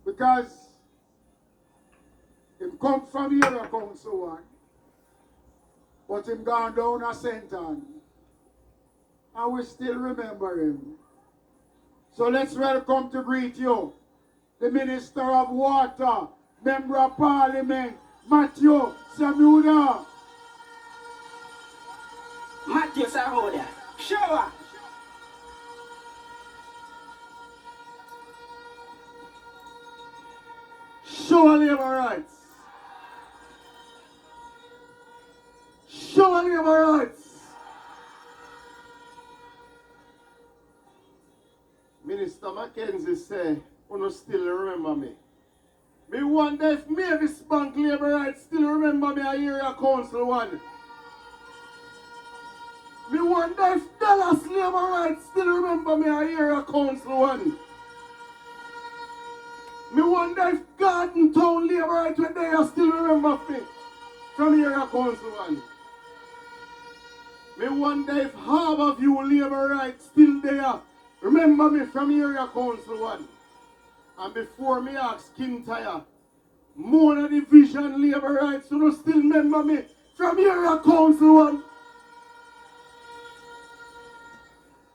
Because him come from here, Council One. But him gone down a Senton. And we still remember him. So let's welcome to greet you the Minister of Water, Member of Parliament, Matthew Samuda. Matthew Samuda. Sure. Show labor rights. Show labor rights. Minister Mackenzie say, you still remember me. Me wonder if Mavis Bank labor rights still remember me a area council one. Me wonder if Dallas labor rights still remember me a area council one. Me wonder if Garden Town labor rights when they still remember me from area council one. Me wonder if Harborview labor rights still there. Remember me from area council one. And before me ask King Tire, Mona Division labor rights, you still remember me from area council one.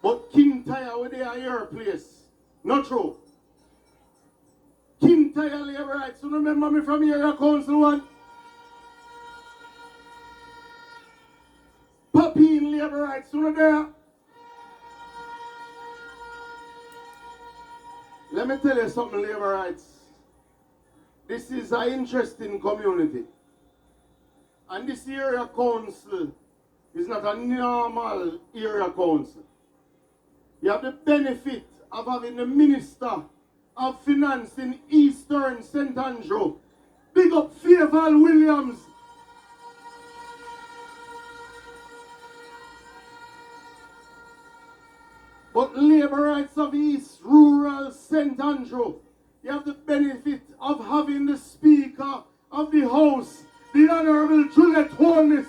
But King Tire where they are your place. Not true. King Tire labor rights. You remember me from area council one? Puppy in labor rights. You know there? Let me tell you something, labor rights. This is an interesting community. And this area council is not a normal area council. You have the benefit of having the Minister of Finance in Eastern St. Andrew. Big up Favour Williams. But Labour Rights of East Rural St. Andrew, you have the benefit of having the Speaker of the House, the Honourable Andrew Holness.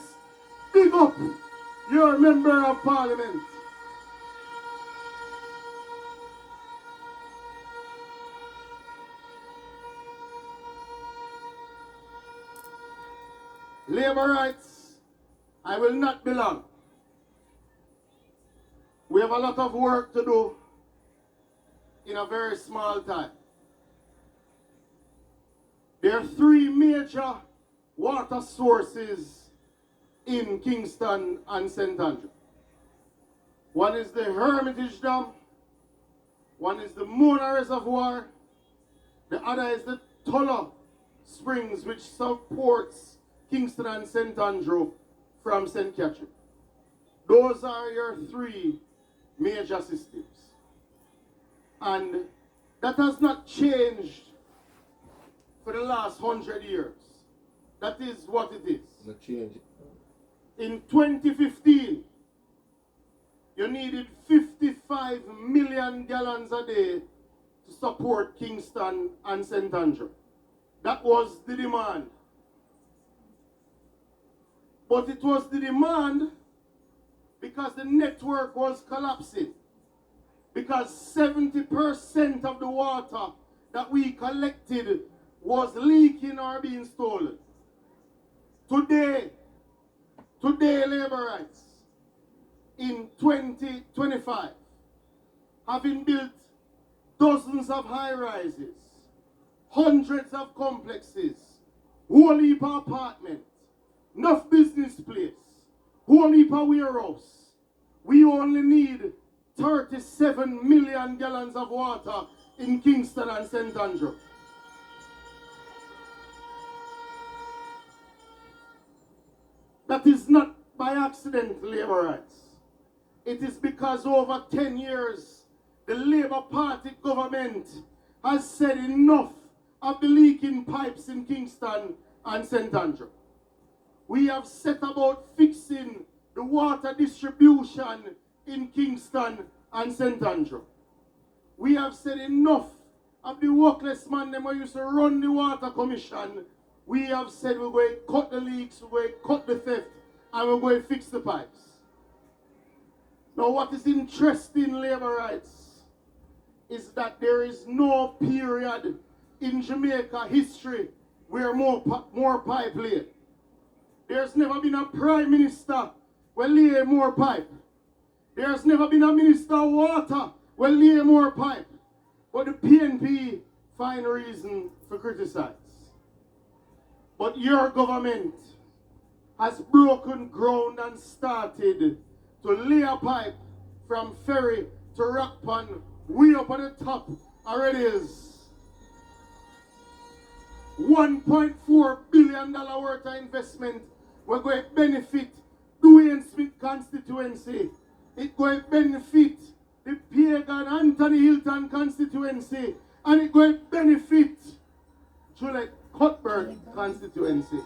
Big up your Member of Parliament. Labour rights, I will not belong. We have a lot of work to do in a very small time. There are 3 major water sources in Kingston and St. Andrew. One is the Hermitage Dam, one is the Mona Reservoir, the other is the Tulla Springs, which supports Kingston and St. Andrew from St. Catherine. Those are your 3 major systems. And that has not changed for the last 100 years. That is what it is. Not change. In 2015, you needed 55 million gallons a day to support Kingston and St. Andrew. That was the demand. But it was the demand because the network was collapsing. Because 70% of the water that we collected was leaking or being stolen. Today, Labour Rights, in 2025, having built dozens of high-rises, hundreds of complexes, whole heap of apartments, enough business place, whole heap of warehouse, we only need 37 million gallons of water in Kingston and St. Andrew. That is not by accident, Labour Rights. It is because over 10 years, the Labour Party government has said enough of the leaking pipes in Kingston and St. Andrew. We have set about fixing the water distribution in Kingston and St. Andrew. We have said enough of the workless man them who used to run the water commission. We have said we're going to cut the leaks, we're going to cut the theft, and we're going to fix the pipes. Now what is interesting, Labour Rights, is that there is no period in Jamaica history where more pipe laid. There's never been a Prime Minister who lay more pipe. There's never been a Minister of Water who lay more pipe. But the PNP find reason for criticize. But your government has broken ground and started to lay a pipe from Ferry to Rockpond, way up at the top already is. $1.4 billion worth of investment. We're going to benefit Dwayne Smith constituency. It's going to benefit the Pagan Anthony Hilton constituency. And it's going to benefit Juliet Cuthbert constituency.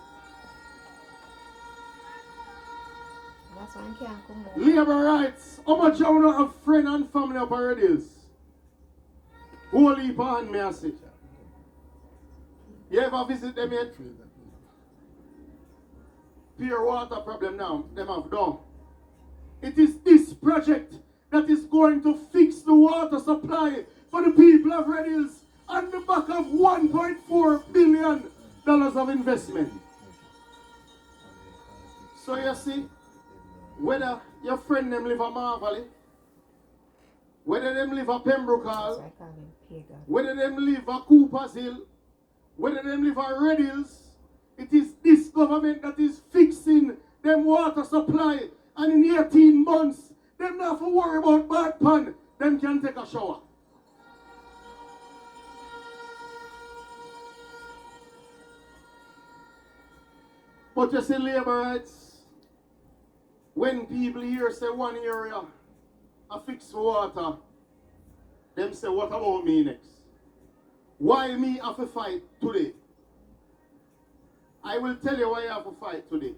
That's why I can't come home. Labour Rights. How much you want to have friend and family up already is? Whole heap of hand, may I say. You ever visit them yet? Pure water problem now, them have done. It is this project that is going to fix the water supply for the people of Red Hills on the back of $1.4 billion of investment. So you see, whether your friend them live a Marvally, whether them live a Pembroke So Hall, I call him pagan. whether them live a Cooper's Hill, whether them live a Red Hills, it is this government that is fixing them water supply. And in 18 months, them not have to worry about bad pan. Them can take a shower. But you see, labor rights, when people here say one area a fix for water, them say, what about me next? Why me have to fight today? I will tell you why I have to fight today.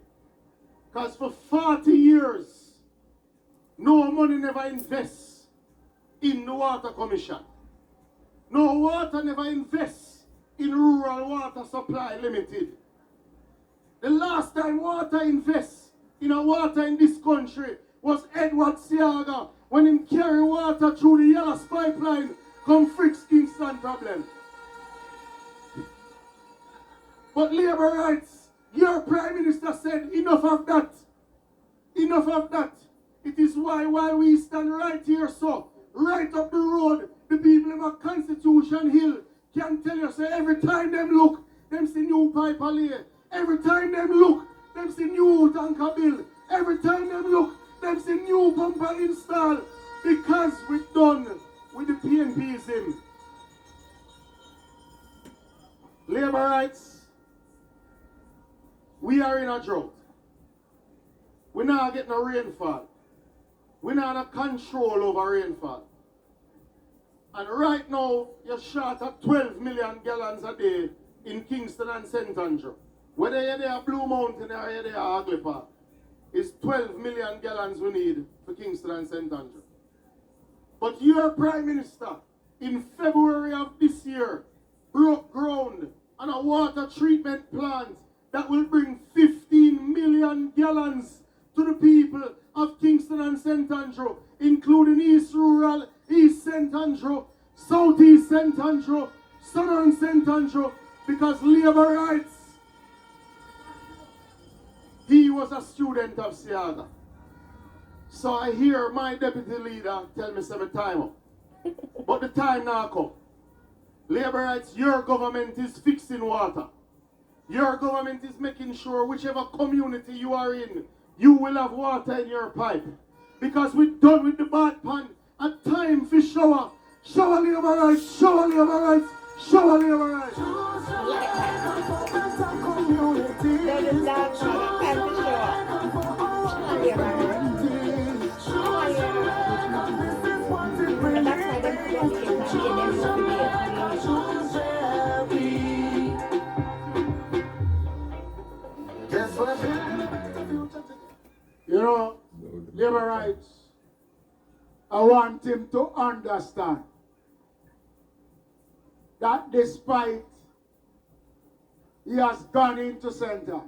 Because for 40 years, no money never invests in the Water Commission. No water never invests in Rural Water Supply Limited. The last time water invests in a water in this country was Edward Siaga when he carry water through the Yellow pipeline come fix Kingston problem. But labor rights, your Prime Minister said enough of that. Enough of that. It is why while we stand right here, so right up the road, the people in a Constitution Hill can tell you, say every time them look, them see new pipe lay. Every time them look, them see new tanker bill. Every time them look, them see new bumper install. Because we're done with the PNPism. Labor rights, we are in a drought. We're not getting no rainfall. We're not have control over rainfall. And right now, you're short at 12 million gallons a day in Kingston and St. Andrew. Whether you're there at Blue Mountain or you're there at Hagley Park, it's 12 million gallons we need for Kingston and St. Andrew. But your Prime Minister, in February of this year, broke ground on a water treatment plant that will bring 15 million gallons to the people of Kingston and St. Andrew, including East Rural, East St. Andrew, Southeast St. Andrew, Southern St. Andrew, because labor rights. He was a student of Siaga. So I hear my deputy leader tell me every time up. But the time now come. Labor rights, your government is fixing water. Your government is making sure whichever community you are in, you will have water in your pipe. Because we're done with the bad pan. A time for shower. Shower labor rights, shower labor rights, shower labor rights. You know, labor rights, I want him to understand that despite he has gone into center,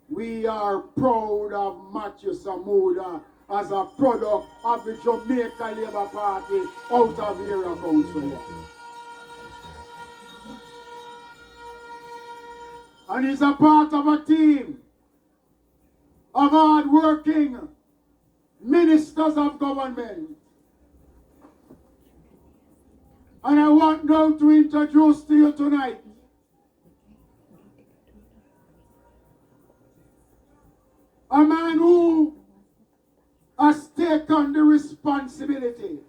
we are proud of Matthew Samuda as a product of the Jamaica Labour Party out of Area Council. And he's a part of a team of hard-working ministers of government. And I want now to introduce to you tonight a man who has taken the responsibility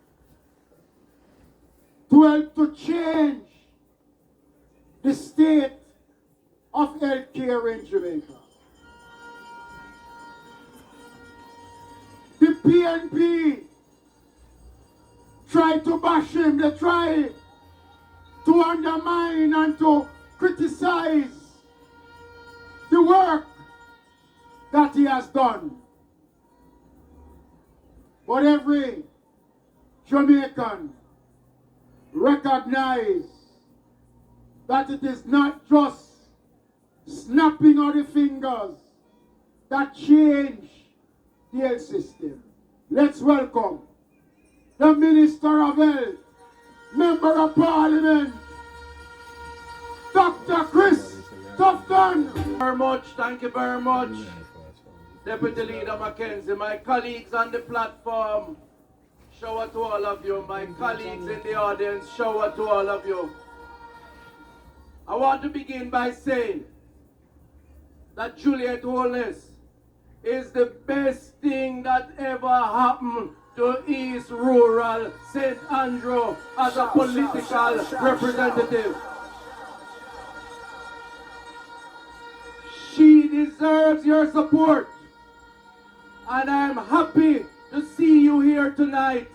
to help to change the state of healthcare in Jamaica. The PNP try to bash him, they try to undermine and to criticize the work that he has done. But every Jamaican recognize that it is not just snapping of the fingers that change the health system. Let's welcome the Minister of Health, Member of Parliament, Dr. Chris Tufton. Very much, thank you very much. Deputy Leader Mackenzie, my colleagues on the platform, shower to all of you. My colleagues in the audience, shower to all of you. I want to begin by saying that Juliet Holness is the best thing that ever happened to East Rural St. Andrew as a political representative. She deserves your support, and I'm happy to see you here tonight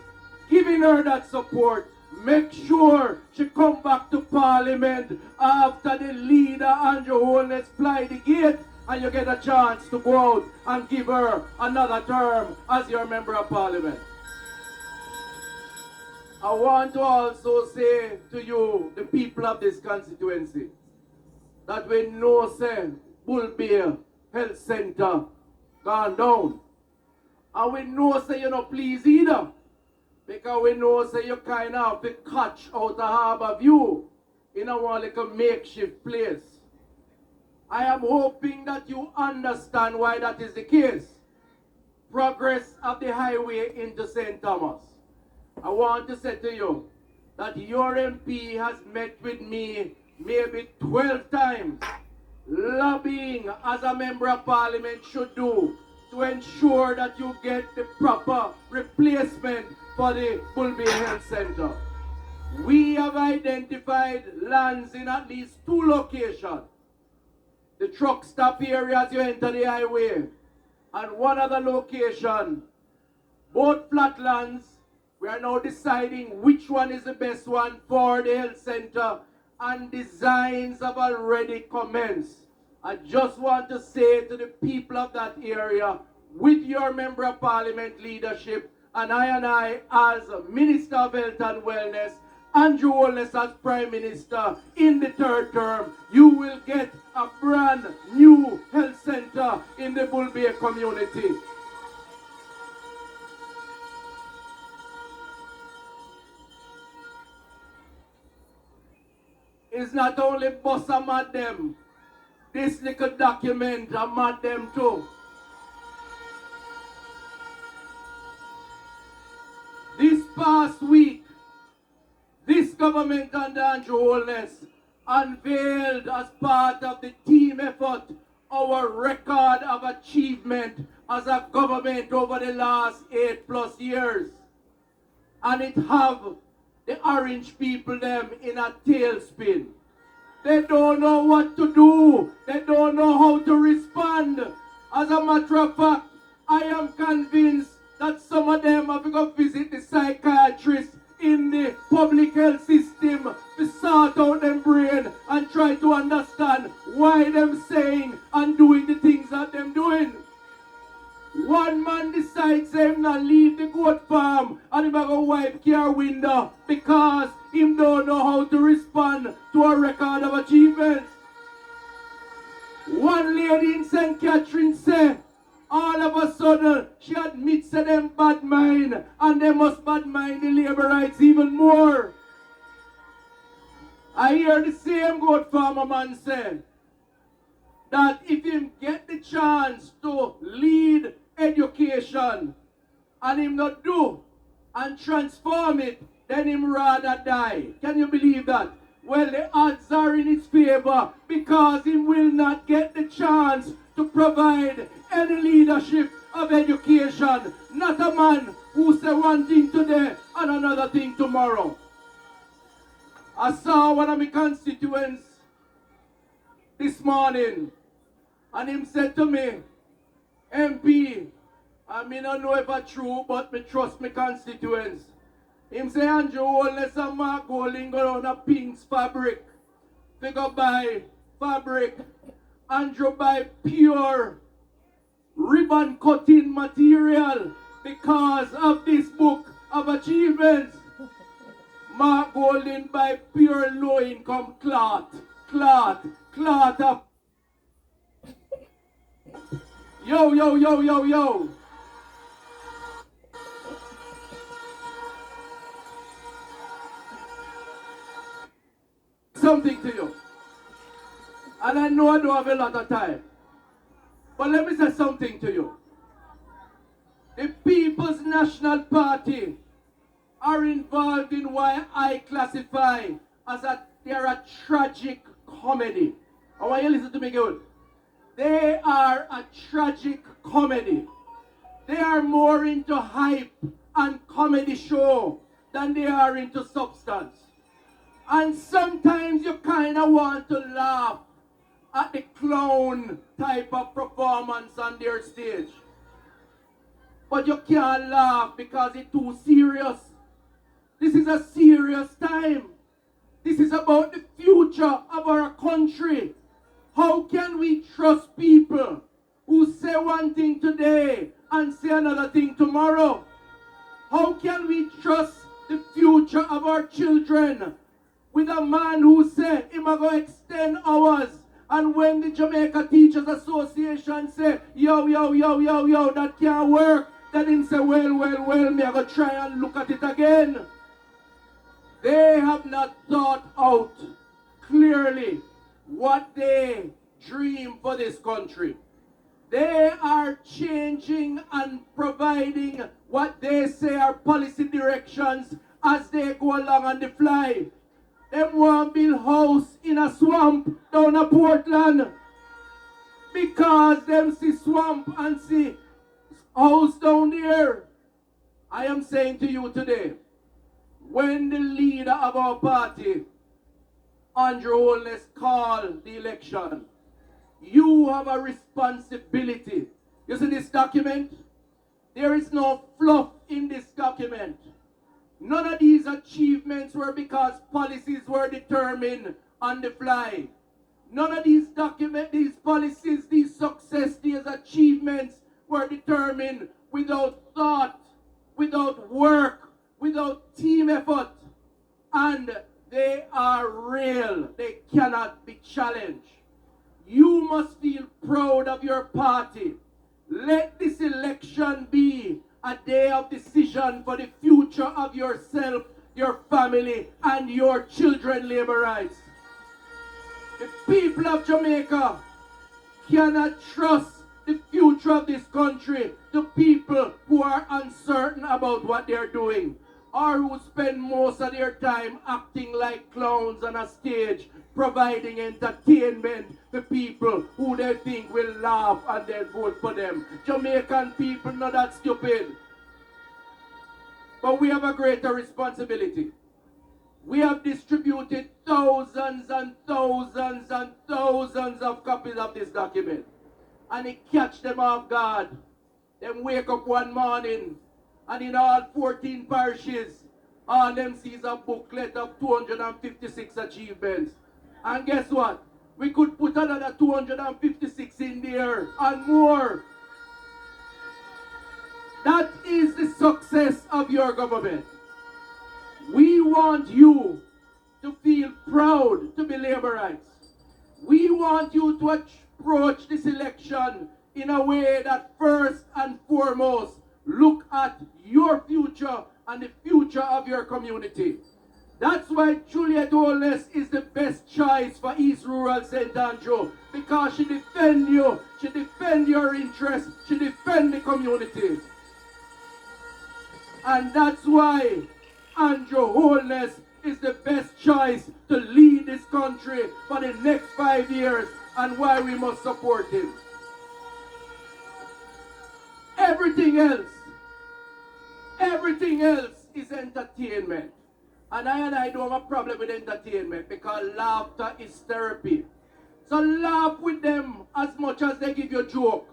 giving her that support. Make sure she come back to Parliament after the leader Andrew Holness fly the gate, and you get a chance to go out and give her another term as your member of Parliament. I want to also say to you, the people of this constituency, that we know say Bull Bear Health Center gone down. And we know say you're not pleased either. Because we know say you kind of have to catch out a Harbour View in a one like a makeshift place. I am hoping that you understand why that is the case. Progress of the highway into St. Thomas. I want to say to you that your MP has met with me maybe 12 times, lobbying as a member of Parliament should do to ensure that you get the proper replacement for the Bull Bear Health Center. We have identified lands in at least 2 locations. The truck stop area as you enter the highway, and one other location, both flat lands. We are now deciding which one is the best one for the health center, and designs have already commenced. I just want to say to the people of that area, with your member of Parliament leadership, and I as Minister of Health and Wellness, Andrew Holness as Prime Minister in the 3rd term, you will get a brand new health center in the Bull Bear community. It's not only Bossa mad them. This little document I mad them too. This past week, this government under Andrew Holness unveiled as part of the team effort our record of achievement as a government over the last 8+ years. And it have the orange people them in a tailspin. They don't know what to do. They don't know how to respond. As a matter of fact, I am convinced that some of them have to go visit the psychiatrist in the public health system to sort out them brain and try to understand why them saying and doing the things that them doing. One man decides him not leave the goat farm and him go wipe car window because him don't know how to respond to a record of achievements. One lady in St. Catherine said, all of a sudden, she admits to them bad mind, and they must bad mind the labor rights even more. I hear the same goat farmer man say that if him get the chance to lead education, and him not do and transform it, then him rather die. Can you believe that? Well, the odds are in his favor because he will not get the chance to provide any leadership of education. Not a man who say one thing today and another thing tomorrow. I saw one of my constituents this morning, and him said to me, MP, I may not know if it's true, but me trust my constituents. Him say Andrew Holness and Mark Golding go on a Pink's fabric. They go buy fabric. Andrew buy pure ribbon cutting material because of this book of achievements. Mark Golding buy pure low income cloth of yo. Something to you. And I know I don't have a lot of time. But let me say something to you. The People's National Party are involved in what I classify as they're a tragic comedy. I want you to listen to me good. They are a tragic comedy. They are more into hype and comedy show than they are into substance. And sometimes you kind of want to laugh at the clown type of performance on their stage. But you can't laugh because it's too serious. This is a serious time. This is about the future of our country. How can we trust people who say one thing today and say another thing tomorrow? How can we trust the future of our children with a man who say he's going to extend hours, and when the Jamaica Teachers Association say, yo, that can't work, then him say, well, me I go try and look at it again. They have not thought out clearly what they dream for this country. They are changing and providing what they say are policy directions as they go along on the fly. Them want build house in a swamp down a Portland because them see swamp and see house down there. I am saying to you today, when the leader of our party, Andrew Holness, called the election, you have a responsibility. You see this document? There is no fluff in this document. None of these achievements were because policies were determined on the fly. None of these documents, these policies, these success, these achievements were determined without thought, without work, without team effort. And they are real. They cannot be challenged. You must feel proud of your party. Let this election be a day of decision for the future of yourself, your family, and your children, Labour rights. The people of Jamaica cannot trust the future of this country to people who are uncertain about what they're doing, or who spend most of their time acting like clowns on a stage, providing entertainment to people who they think will laugh and then vote for them. Jamaican people not that stupid. But we have a greater responsibility. We have distributed thousands and thousands and thousands of copies of this document. And it catch them off guard. Them wake up one morning and in all 14 parishes, all them sees a booklet of 256 achievements. And guess what? We could put another 256 in there and more. That is the success of your government. We want you to feel proud to be Labour rights. We want you to approach this election in a way that first and foremost look at your future and the future of your community. That's why Juliet Holness is the best choice for East Rural St. Andrew, because she defends you, she defends your interests, she defends the community. And that's why Andrew Holness is the best choice to lead this country for the next 5 years, and why we must support him. Everything else is entertainment. And I don't have a problem with entertainment because laughter is therapy. So laugh with them as much as they give you a joke.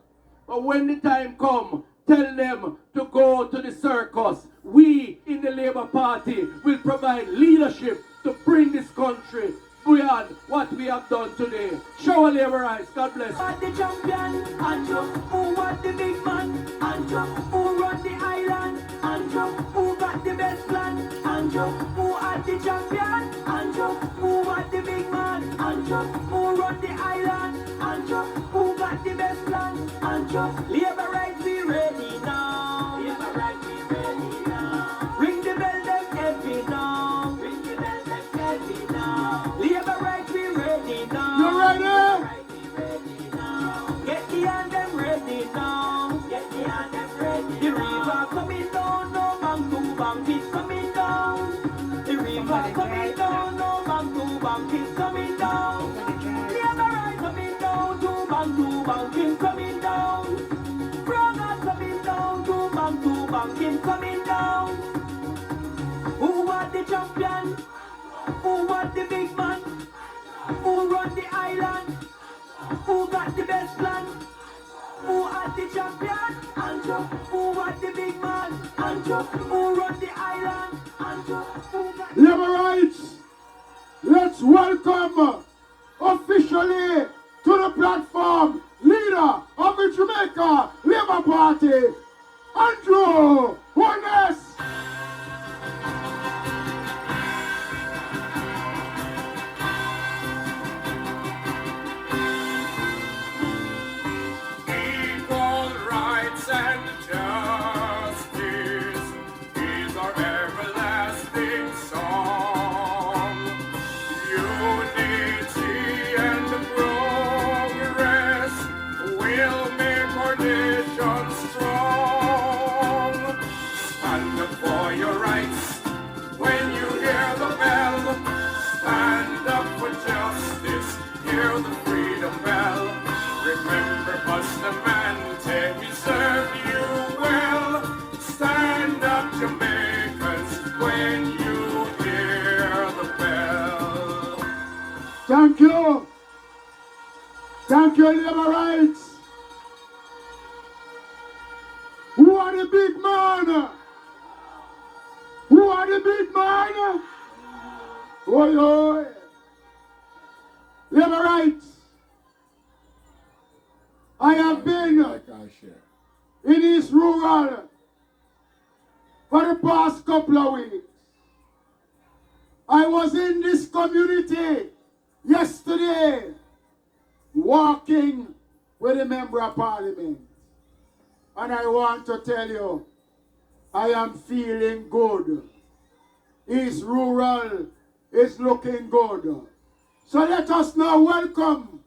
But when the time comes, tell them to go to the circus. We in the Labour Party will provide leadership to bring this country beyond what we have done today. Show our Labour rights. God bless. Who are the champion? Andrew. Who was the big man? Andrew. Who run the island? Andrew. Who got the best plan? Andrew. Who are the champion? Andrew. Who was the big man? Andrew. Who run the island? Andrew. Who got the best plan? Andrew. Labour rights be ready now. Labour rights be ready now. Ring the bell, them heavy now. Ring the bell, them heavy now. Labour rights be ready now. You ready? Get the hand them ready now. Get the hand them ready. The the big man? Who run the island? Who got the best plan? Who had the champion? Andrew. Who was the big man? Andrew. Who run the island? Andrew. Who got the Liberites, let's welcome officially to the platform leader of the Jamaica Labour Party, Andrew Holness. Equal rights and justice is our everlasting song. Unity and progress will make our nation strong. Stand up for your rights when you hear the bell. Stand up for justice, hear the freedom bell. Remember Bustamante, we serve you well. Stand up, Jamaicans, when you hear the bell. Thank you. Thank you, Liberites. Who are the big man? Who are the big man? Oi, oi. Liberites, I have been Like and share. in East Rural for the past couple of weeks. I was in this community yesterday walking with a member of parliament. And I want to tell you, I am feeling good. East Rural is looking good. So let us now welcome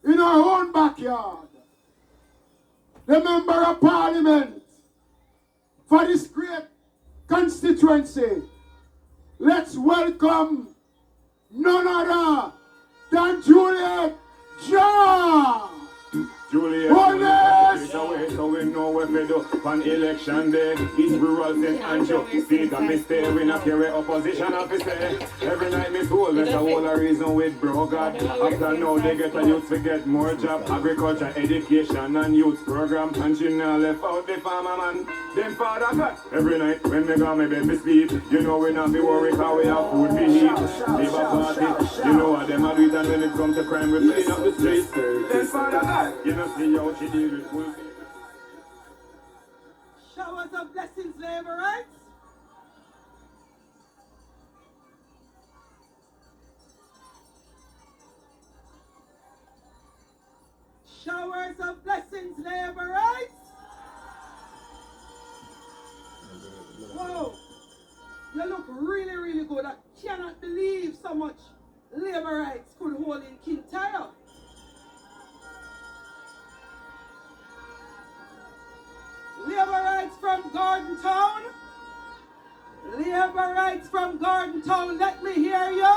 in our own backyard the member of parliament for this great constituency. Let's welcome none other than Juliet John. Juliet, Holness! so we know what we do on election day. East Rural St. Andrew, see that me stay, we not carry opposition officer. Every night me school, that's a whole reason with bro God. After now they get a youth to get more job, agriculture, education and youth program. And she now left out the farmer man. Them father God, every night when me got my baby sleep, you know we not be worried how we have food to eat. Labour Party, you know what them a do it, and when it comes to crime we clean up the streets. Them father God, you know see how she deal with full. Showers of blessings, Liberites. Showers of blessings, Liberites. Whoa, you look really, really good. I cannot believe so much Liberites could hold in Kintyre. Liberites from Garden Town. Liberites from Garden Town, let me hear you.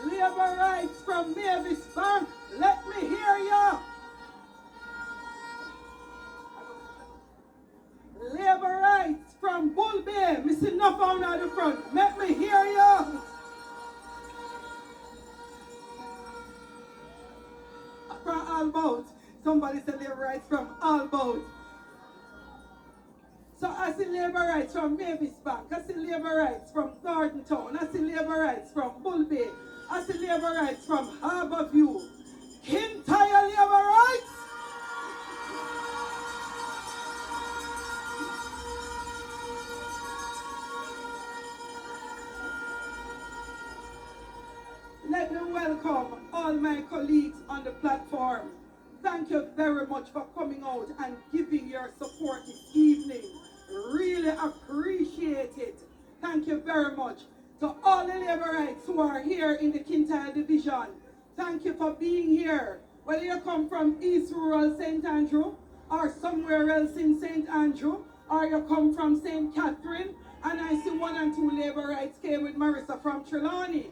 Liberites from Mavis Bank, let me hear you. Liberites from Bull Bay, missing enough on at the front, let me hear you. From Albout. Somebody said Liberites from Albout. So I see Liberites from Mavis Bank. I see Liberites from Garden Town. I see Liberites from Bull Bay. I see Liberites from Harbour View. Kintyre Liberites. Let me welcome all my colleagues on the platform. Thank you very much for coming out and giving your support this evening. Really appreciate it. Thank you very much. To all the Liberites who are here in the Kintyre division, thank you for being here. Whether you come from East Rural St. Andrew or somewhere else in St. Andrew, or you come from St. Catherine, and I see 1 and 2 Liberites came with Marissa from Trelawney.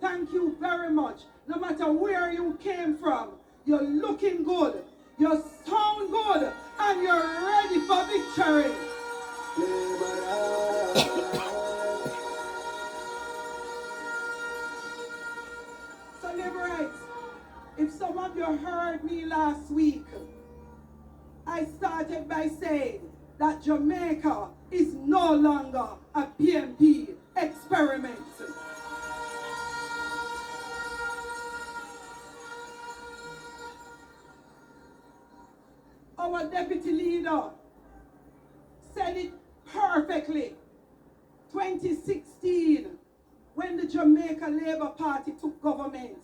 Thank you very much. No matter where you came from, you're looking good, you sound good, and you're ready for victory. So, Liberites, if some of you heard me last week, I started by saying that Jamaica is no longer a PMP experiment. Our deputy leader said it perfectly. 2016, when the Jamaica Labour Party took government,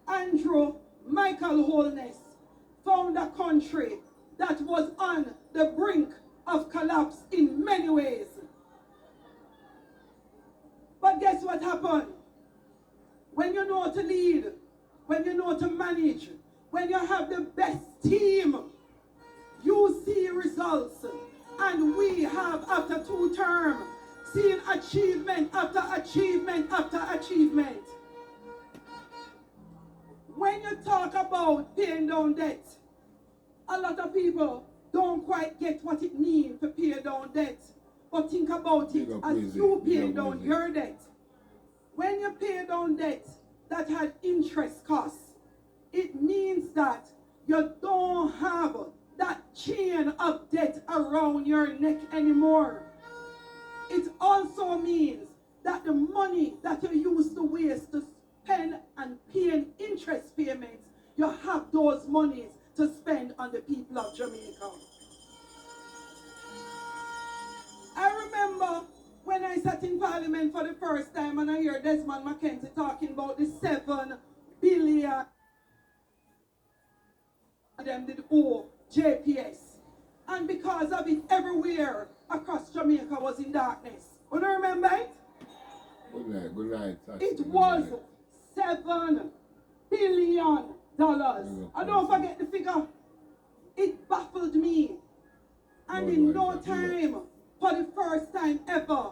Andrew Holness found a country that was on the brink of collapse in many ways. But guess what happened? When you know to lead, when you know to manage, when you have the best team, you see results. And we have, after 2 terms, seen achievement after achievement after achievement. When you talk about paying down debt, a lot of people don't quite get what it means to pay down debt. But think about it as you pay down your debt. When you pay down debt that had interest costs, it means that you don't have that chain of debt around your neck anymore. It also means that the money that you used to waste to spend and paying interest payments, you have those monies to spend on the people of Jamaica. I remember when I sat in Parliament for the first time and I hear Desmond McKenzie talking about the 7 billion them did owe JPS. And because of it, everywhere across Jamaica was in darkness. You don't remember it? Good night. It was $7 billion. I don't forget the figure. It baffled me. And in no time, for the first time ever,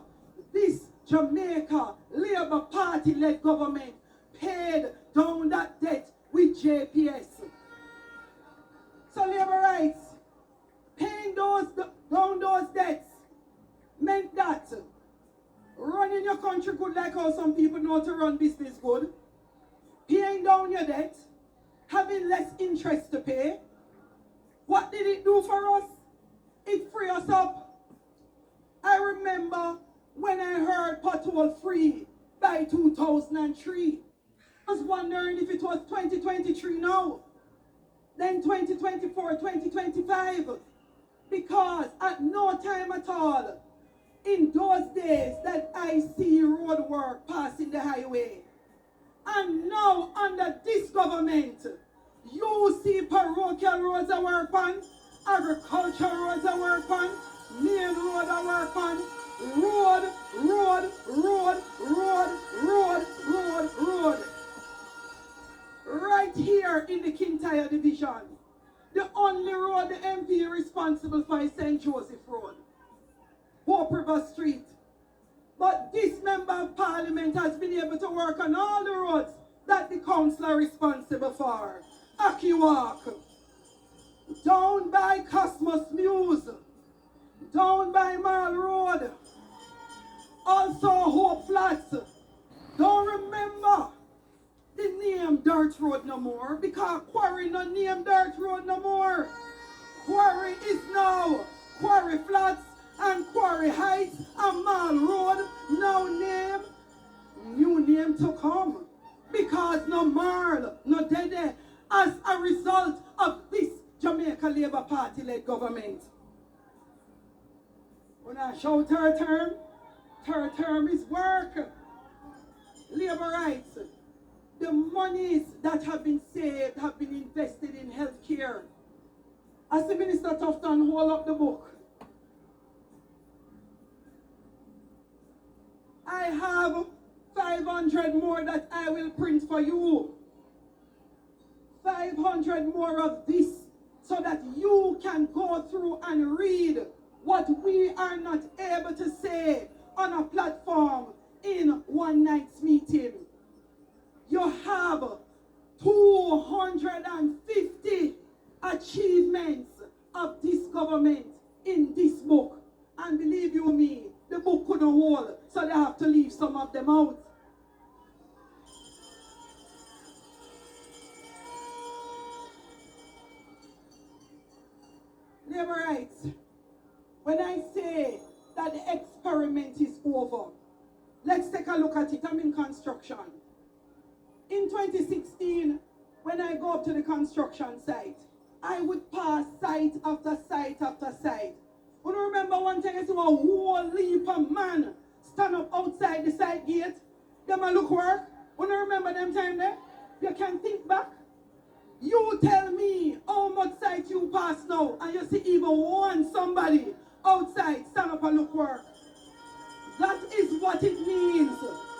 this Jamaica Labour Party-led government paid down that debt with JPS. So Liberites, paying down those debts meant that running your country good like how some people know to run business good, paying down your debt, having less interest to pay. What did it do for us? It freed us up. I remember when I heard pothole free by 2003. I was wondering if it was 2023 now, then 2024, 2025. Because at no time at all in those days that I see road work passing the highway. And now under this government, you see parochial roads I work on, agricultural roads I work on, main road I work on, road. Right here in the Kintyre division, the only road the MP is responsible for is St. Joseph Road, Hope River Street. But this member of parliament has been able to work on all the roads that the council are responsible for. Akiwak, down by Cosmos Muse, down by Mall Road, also Hope Flats. Don't remember the name Dirt Road no more, because Quarry no name Dirt Road no more. Quarry is now Quarry Flats and Quarry Heights and Mall Road, no name, new name to come. Because no Marl, no Dede, as a result of this Jamaica Labour Party-led government. When I show third term is work. Labour rights. The monies that have been saved have been invested in health care. As the Minister Tufton hold up the book, I have 500 more that I will print for you. 500 more of this so that you can go through and read what we are not able to say on a platform in one night's meeting. You have 250 achievements of this government in this book. And believe you me, the book couldn't hold, so they have to leave some of them out. Labor rights. When I say that the experiment is over, let's take a look at it. I'm in construction. In 2016, when I go up to the construction site, I would pass site after site after site. You remember one time I saw a whole heap of man stand up outside the site gate? Them a look work. You remember them time there? You can think back. You tell me how much site you pass now, and you see even one somebody outside stand up and look work. That is what it means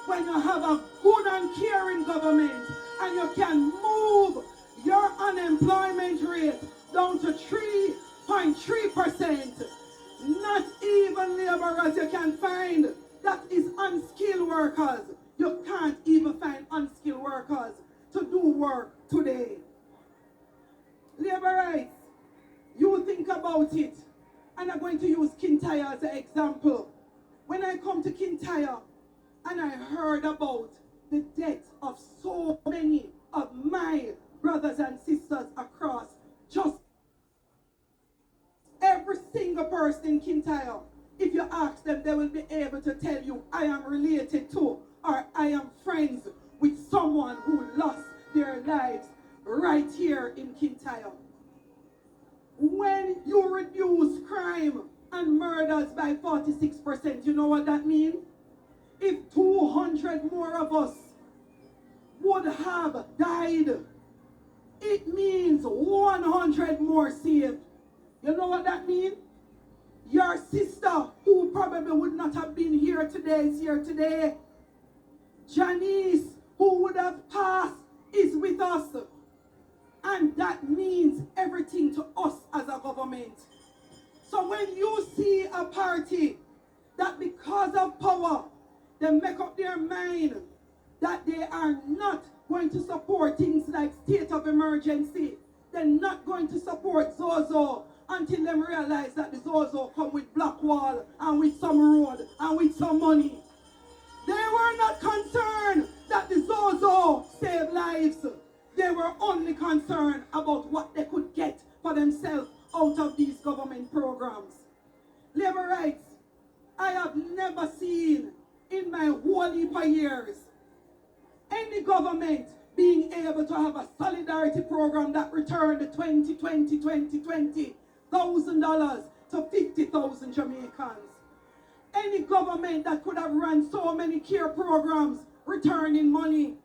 when you have a good and caring government and you can move your unemployment rate down to 3.3%. Not even laborers you can find. That is unskilled workers. You can't even find unskilled workers to do work today. Labor rights, you think about it, and I'm going to use Kintyre as an example. When I come to Kintyre, and I heard about the death of so many of my brothers and sisters across, just every single person in Kintyre, if you ask them, they will be able to tell you, I am related to, or I am friends with someone who lost their lives right here in Kintyre. When you reduce crime and murders by 46%, you know what that means? If 200 more of us would have died, it means 100 more saved. You know what that means? Your sister, who probably would not have been here today, is here today. Janice, who would have passed, is with us. And that means everything to us as a government. So when you see a party that because of power, they make up their mind that they are not going to support things like state of emergency, they're not going to support Zozo until they realize that the Zozo come with black wall and with some road and with some money. They were not concerned that the Zozo saved lives. They were only concerned about what they could get for themselves out of these government programs. Labor rights, I have never seen in my whole heap of years any government being able to have a solidarity program that returned the $20,000 to 50,000 Jamaicans. Any government that could have run so many care programs returning money.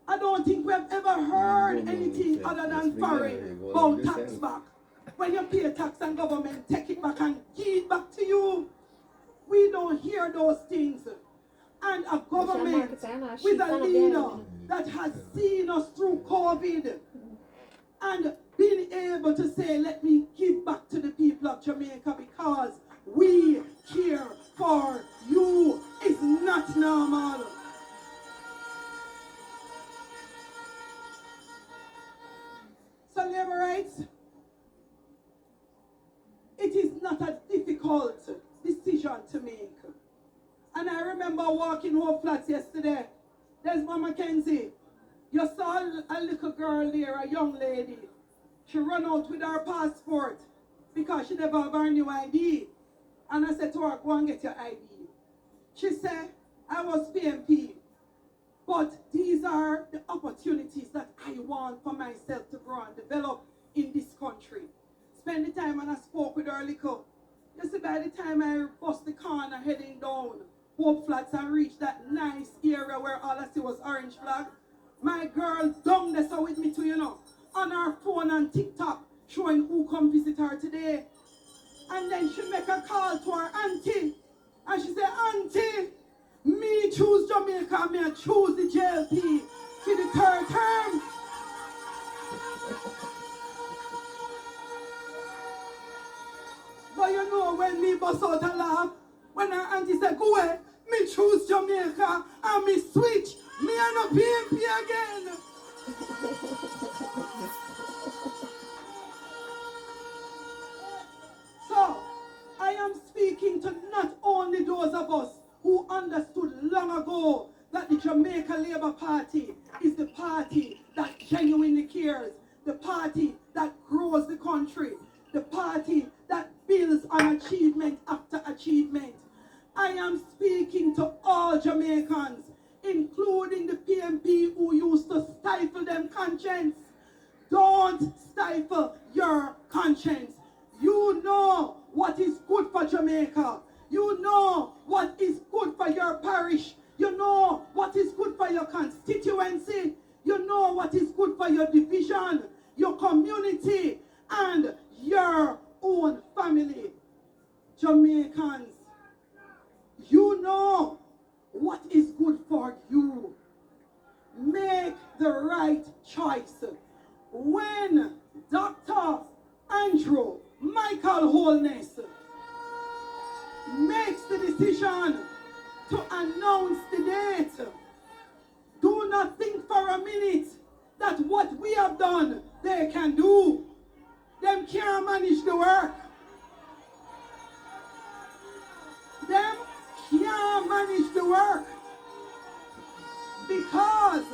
I don't think we've ever heard anything other than foreign about tax back. When you pay tax and government take it back and give it back to you, we don't hear those things. And a government with a leader that has seen us through COVID and been able to say, let me give back to the people of Jamaica because we care for you is not normal. So labor rights, it is not a difficult decision to make. And I remember walking Hope Flats yesterday. There's Mama Kenzie. You saw a little girl there, a young lady. She ran out with her passport because she never have her new ID. And I said to her, go and get your ID. She said, I was PMP. But these are the opportunities that I want for myself to grow and develop in this country. Spend the time and I spoke with her a little. You see, by the time I bust the corner heading down Hope Flats and reached that nice area where all I see was orange flag, my girl down there so with me too, you know, on her phone and TikTok, showing who come visit her today. And then she make a call to her auntie. And she said, Auntie, me choose Jamaica, me choose the JLP for the third term. But you know, when me bust out a laugh, when her auntie said, go away, me choose Jamaica and me switch, me and a PMP again. So, I am speaking speaking to not only those of us who understood long ago that the Jamaica Labour Party is the party that genuinely cares, the party that grows the country, the party that builds on achievement after achievement. I am speaking to all Jamaicans, including the PMP who used to stifle them conscience. Don't stifle your conscience. You know what is good for Jamaica. You know what is good for your parish. You know what is good for your constituency. You know what is good for your division, your community, and your own family. Jamaicans, you know what is good for you. Make the right choice. When Dr. Andrew Holness makes the decision to announce the date, do not think for a minute that what we have done, they can do. Them can't manage the work. Them can't manage the work. Because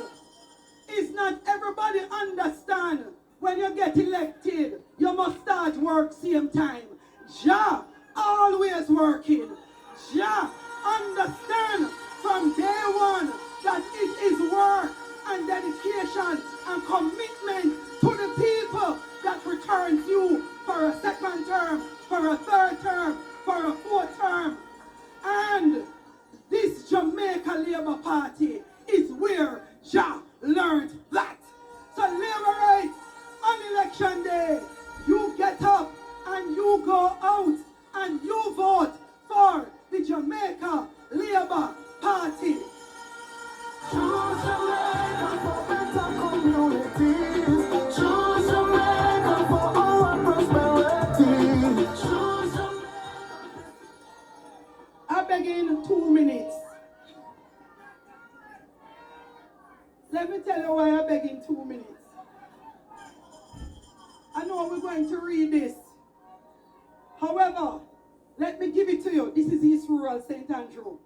it's not everybody understand when you get elected, you must start work same time. Jah always working. Jah understand from day one that it is work and dedication and commitment to the people that returns you for a second term, for a third term, for a fourth term. And this Jamaica Labour Party is where Jah learned that. So Labour rights on election day, you get up and you go out and you vote for the Jamaica Labour Party. Choose Jamaica for better communities. Choose Jamaica for our prosperity. Choose Jamaica. I beg in 2 minutes. Let me tell you why I beg in 2 minutes. I know we're going to read this. However, let me give it to you. This is East Rural St. Andrew.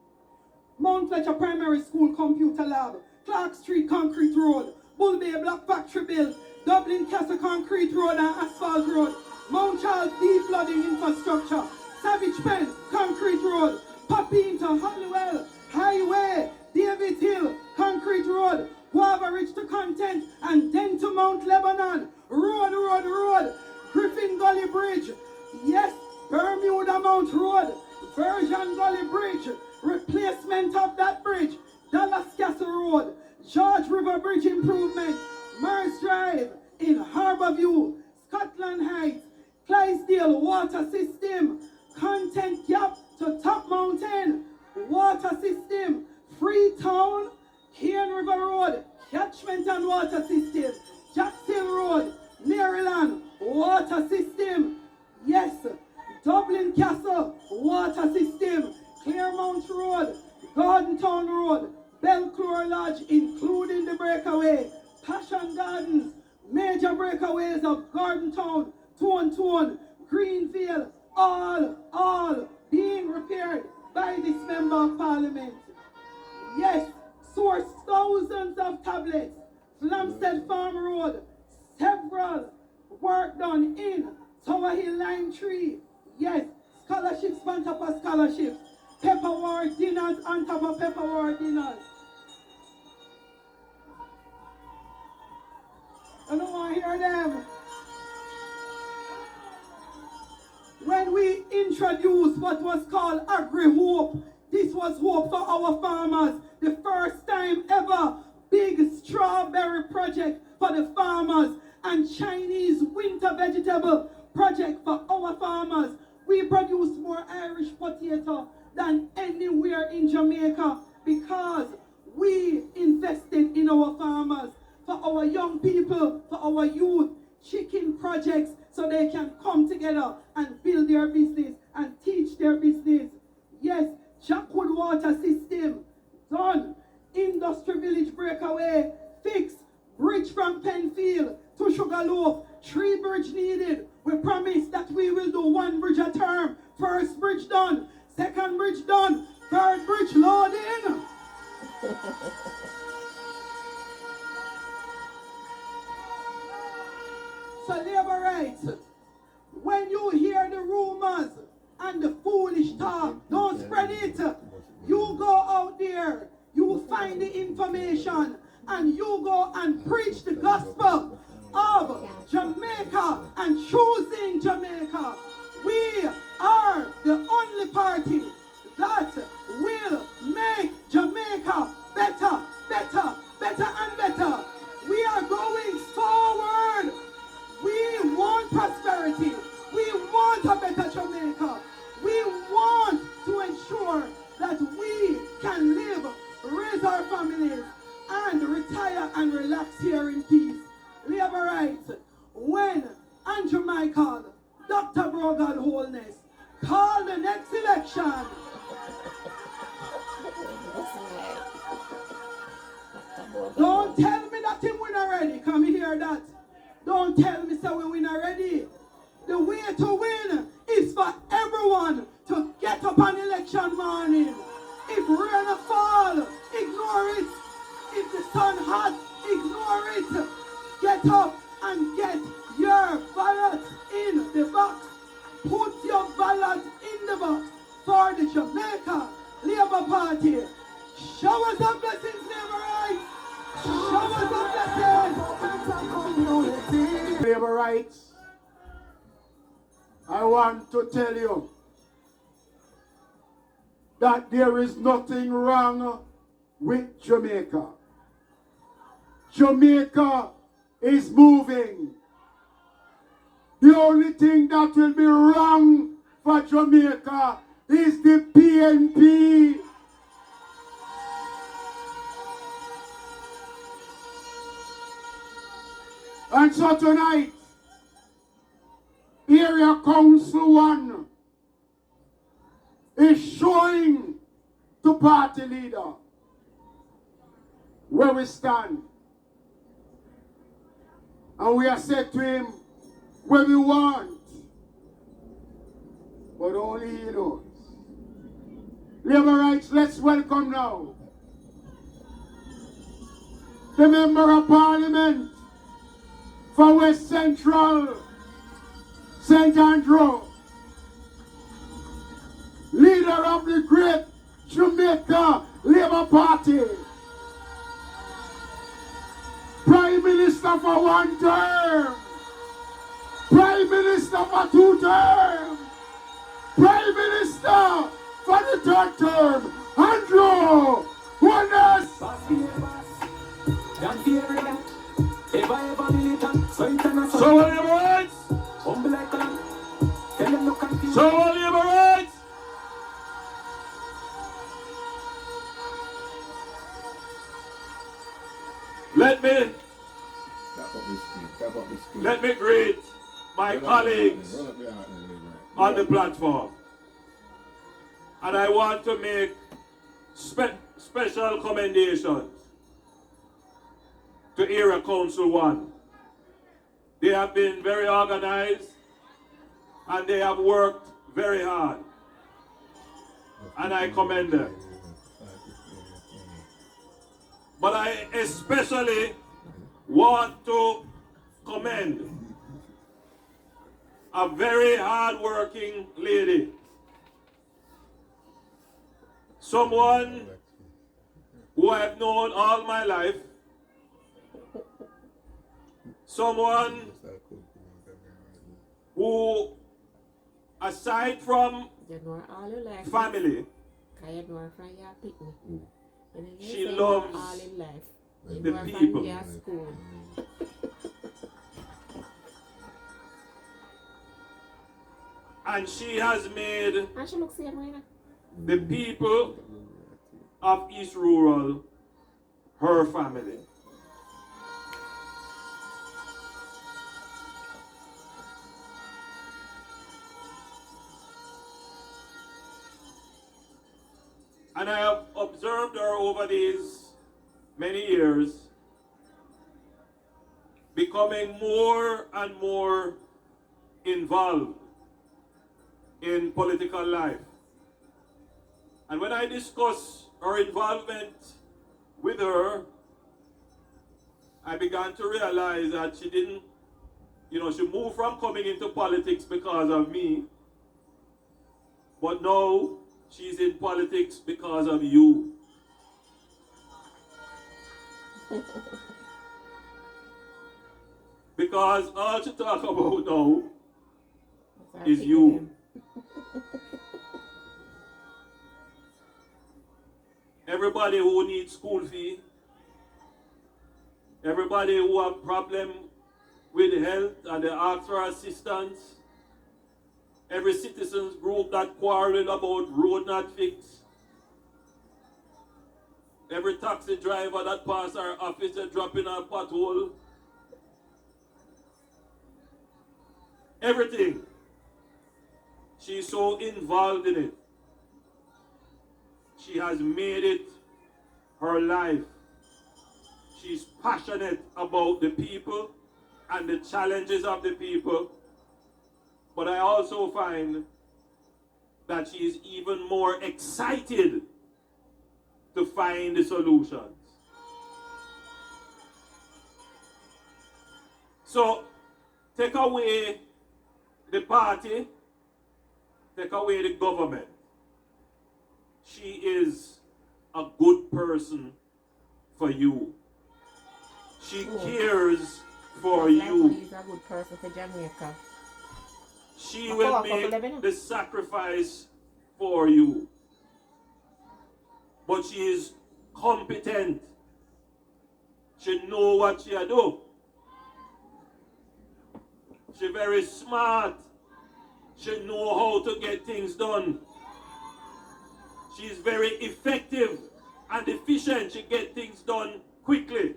Mount Fletcher Primary School Computer Lab, Clark Street Concrete Road, Bull Bay Block Factory Build, Dublin Castle Concrete Road and Asphalt Road, Mount Charles Deep Flooding Infrastructure, Savage Pen Concrete Road, Poppy into Hollywell Highway, David Hill Concrete Road, Guava Ridge to Content, and then to Mount Lebanon, Road, Griffin Gully Bridge, yes, Bermuda Mount Road, Virgin Gully Bridge, replacement of that bridge, Dallas Castle Road, George River Bridge improvement, Mars Drive in Harborview, Scotland Heights, Clydesdale Water System, Content Gap to Top Mountain, Water System, Freetown, Cane River Road, Catchment and Water System, Jackson Road, Maryland, Water System, yes, Dublin Castle, Water System, Claremont Road, Gardentown Road, Belclure Lodge, including the breakaway, Passion Gardens, major breakaways of Gardentown, Tone, Greenville, all being repaired by this Member of Parliament. Yes, source thousands of tablets, Flamstead Farm Road, several work done in Tower Hill Lime Tree. Yes, scholarships on top of scholarships, Pepper Ward dinners on top of Pepper Ward dinners. I don't want to hear them. When we introduced what was called Agri-Hope, this was hope for our farmers. The first time ever big strawberry project for the farmers and Chinese winter vegetable project for our farmers. We produce more Irish potato than anywhere in Jamaica because we invested in our farmers, for our young people, for our youth, chicken projects so they can come together and build their business and teach their business. Yes, Jackwood Water System, done. Industry Village breakaway, fixed. Bridge from Penfield to Sugarloaf, 3 bridge needed. We promise that we will do 1 bridge a term First bridge done. Second bridge done. Third bridge loading. So labor rights, when you hear the rumors and the foolish talk, don't spread it. You go out there, you find the information, and you go and preach the gospel of Jamaica and choosing Jamaica. We are the only party that will make Jamaica better, better, better and better. We are going forward. We want prosperity. We want a better Jamaica. We want to ensure that we can live, raise our families, and retire and relax here in peace. Labor rights. When Andrew Michael, Dr. Brogard Holness, call the next election. Don't tell me that he win already. Come hear that. Don't tell me so we win already. The way to win is for everyone to get up on election morning. If rain fall, ignore it. If the sun hot, ignore it. Get up and get your ballot in the box. Put your ballot in the box for the Jamaica Labour Party. Showers of blessings, Labour rights. Showers of blessings. Labour rights. I want to tell you that there is nothing wrong with Jamaica. Jamaica is moving. The only thing that will be wrong for Jamaica is the PNP. And so tonight, Area Council 1 is showing to party leader where we stand. And we have said to him what we want, but only he knows. Labour rights, let's welcome now the Member of Parliament for West Central, St. Andrew, leader of the great Jamaica Labour Party, Prime Minister for 1 term, Prime Minister for 2 terms, Prime Minister for the 3rd term, Andrew Holness. So are your rights. So are your rights. Let me greet my colleagues on the platform. And I want to make special commendations to Area Council 1. They have been very organized and they have worked very hard. And I commend them. But I especially want to commend a very hard-working lady. Someone who I've known all my life. Someone who, aside from family, she loves the people. And she has made the people of East Rural her family. And I have observed her over these many years becoming more and more involved in political life. And when I discuss her involvement with her, I began to realize that she didn't, she moved from coming into politics because of me, but now she's in politics because of you. Because all she talk about now is you. Everybody who needs school fee, everybody who have problem with health and they ask for assistance, every citizens group that quarrel about road not fixed, every taxi driver that pass our office they drop in a pothole, everything. She's so involved in it. She has made it her life. She's passionate about the people and the challenges of the people. But I also find that she is even more excited to find the solutions. So, take away the party, take away the government. She is a good person for you. She cares for you. She's a good person for Jamaica. She will make the sacrifice for you. But she is competent. She knows what she do. She's very smart. She knows how to get things done. She's very effective and efficient. She gets things done quickly.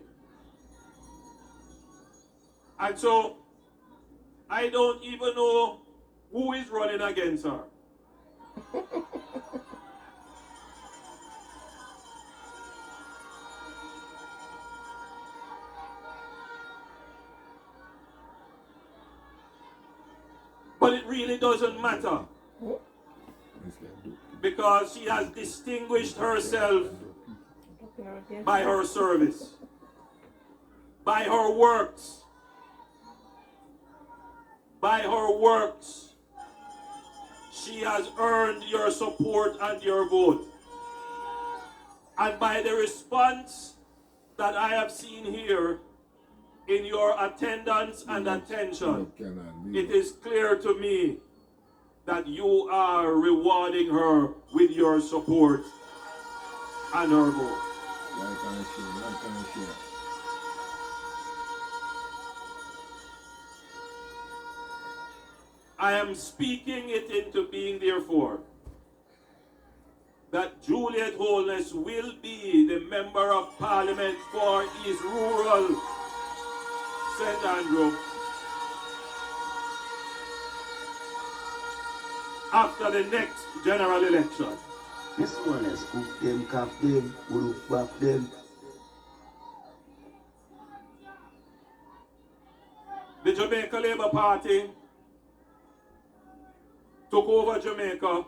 And so, I don't even know who is running against her. But it really doesn't matter. Because she has distinguished herself by her service, by her works. By her works, she has earned your support and your vote. And by the response that I have seen here in your attendance and attention, it is clear to me that you are rewarding her with your support and her vote. I am speaking it into being, therefore, that Juliet Holness will be the Member of Parliament for East Rural St. Andrew after the next general election. This one is cook them, cap them, look back them. The Jamaica Labour Party took over Jamaica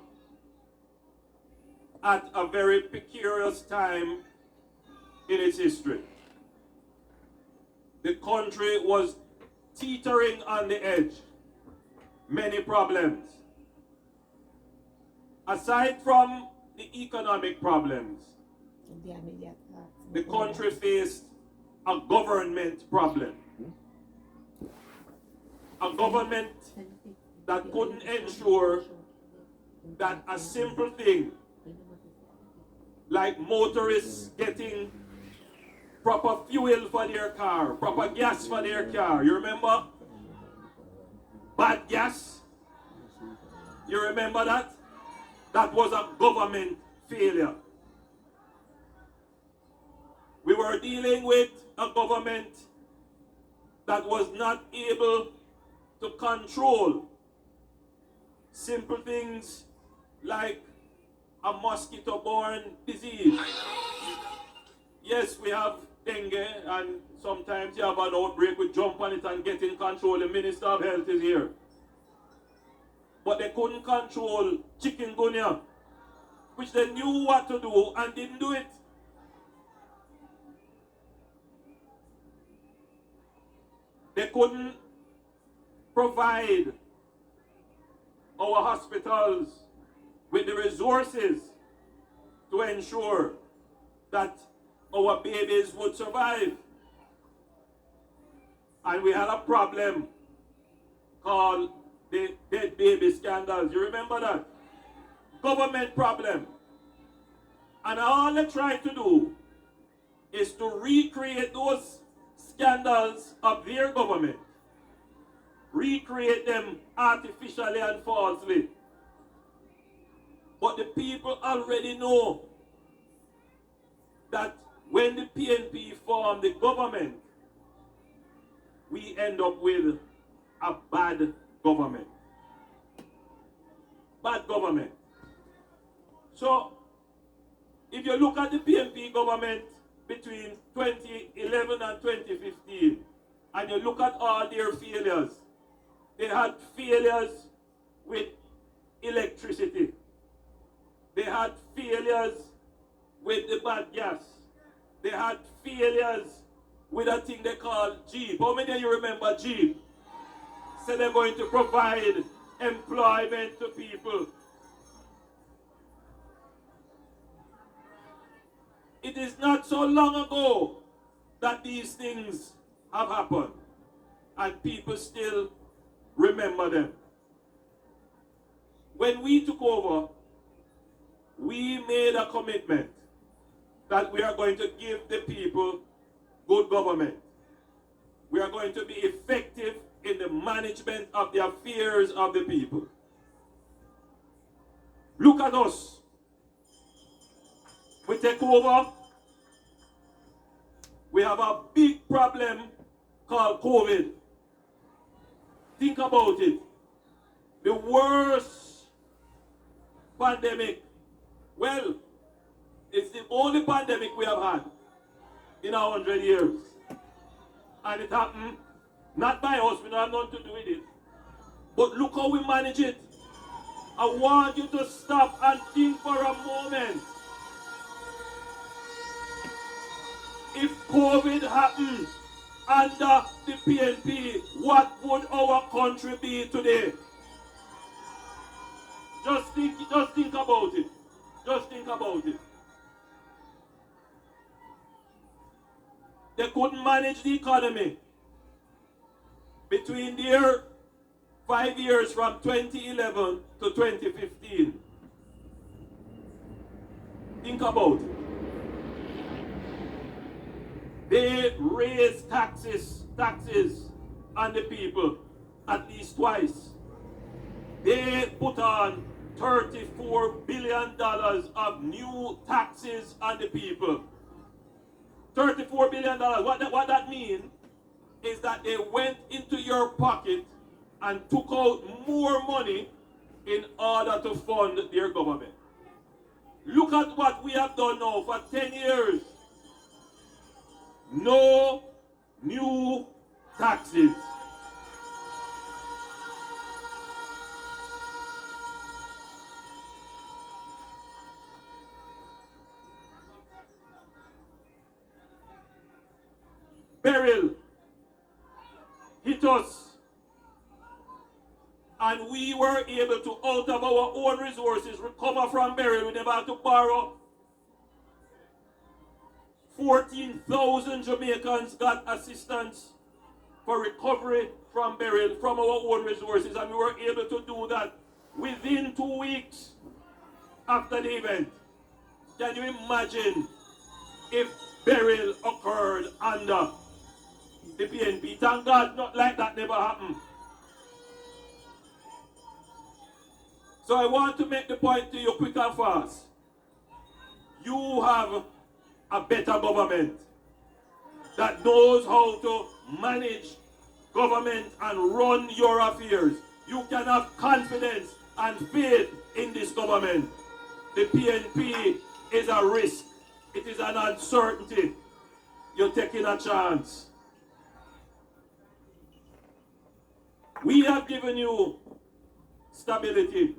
at a very precarious time in its history. The country was teetering on the edge. Many problems. Aside from the economic problems, the country faced a government problem. A government that couldn't ensure that a simple thing like motorists getting proper fuel for their car, proper gas for their car. You remember? Bad gas? You remember that? That was a government failure. We were dealing with a government that was not able to control simple things like a mosquito-borne disease. Yes, we have dengue, and sometimes you have an outbreak, we jump on it and get in control. The Minister of Health is here. but they couldn't control chikungunya, which they knew what to do and didn't do it. They couldn't provide our hospitals with the resources to ensure that our babies would survive. And we had a problem called the dead baby scandals. You remember that? Government problem. And all they tried to do is to recreate those scandals of their government. Recreate them artificially and falsely. But the people already know that when the PNP form the government, we end up with a bad government. Bad government. So, if you look at the PNP government between 2011 and 2015, and you look at all their failures, they had failures with electricity. They had failures with the bad gas. They had failures with a thing they call Jeep. How many of you remember Jeep? So they're going to provide employment to people. It is not so long ago that these things have happened, and people still remember them. When we took over, we made a commitment that we are going to give the people good government. We are going to be effective in the management of the affairs of the people. Look at us. We take over. We have a big problem called COVID. Think about it. The worst pandemic. Well, it's the only pandemic we have had in 100 years. And it happened not by us, we don't have nothing to do with it. But look how we manage it. I want you to stop and think for a moment. If COVID happened under the PNP, what would our country be today? Just think about it. Just think about it. They couldn't manage the economy between their 5 years from 2011 to 2015. Think about it. They raised taxes on the people at least twice. They put on $34 billion of new taxes on the people. $34 billion. What that means is that they went into your pocket and took out more money in order to fund their government. Look at what we have done now for 10 years. No new taxes. Beryl hit us, and we were able to, out of our own resources, recover from Beryl. We never had to borrow. 14,000 Jamaicans got assistance for recovery from Beryl from our own resources, and we were able to do that within 2 weeks after the event. Can you imagine if Beryl occurred under the PNP? Thank God, not like that never happened. So I want to make the point to you quick and fast. You have a better government that knows how to manage government and run your affairs. You can have confidence and faith in this government. The PNP is a risk. It is an uncertainty. You're taking a chance. We have given you stability.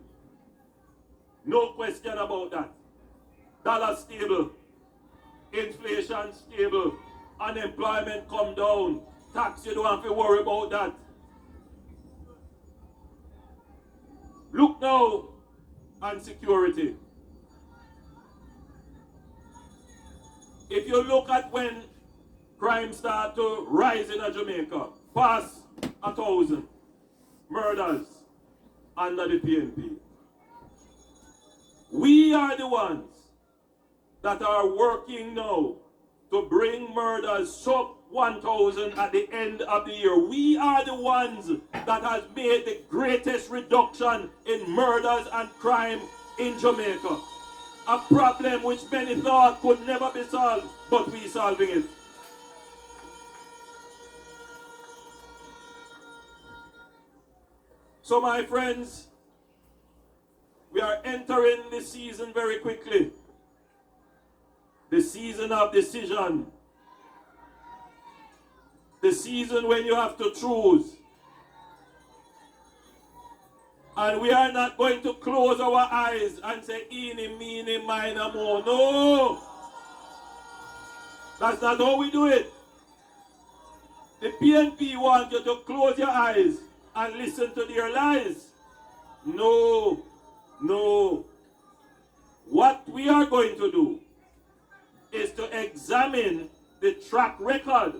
No question about that. Dollar stable, inflation stable, unemployment come down, tax, you don't have to worry about that. Look now on security. If you look at when crime started to rise in Jamaica, past 1,000 murders under the PNP. We are the ones that are working now to bring murders sub 1,000 at the end of the year. We are the ones that has made the greatest reduction in murders and crime in Jamaica. A problem which many thought could never be solved, but we solving it. So my friends, we are entering the season very quickly. The season of decision. The season when you have to choose. And we are not going to close our eyes and say, eeny, meeny, miny, mo. No! That's not how we do it. The PNP want you to close your eyes and listen to their lies. No. No. What we are going to do is to examine the track record.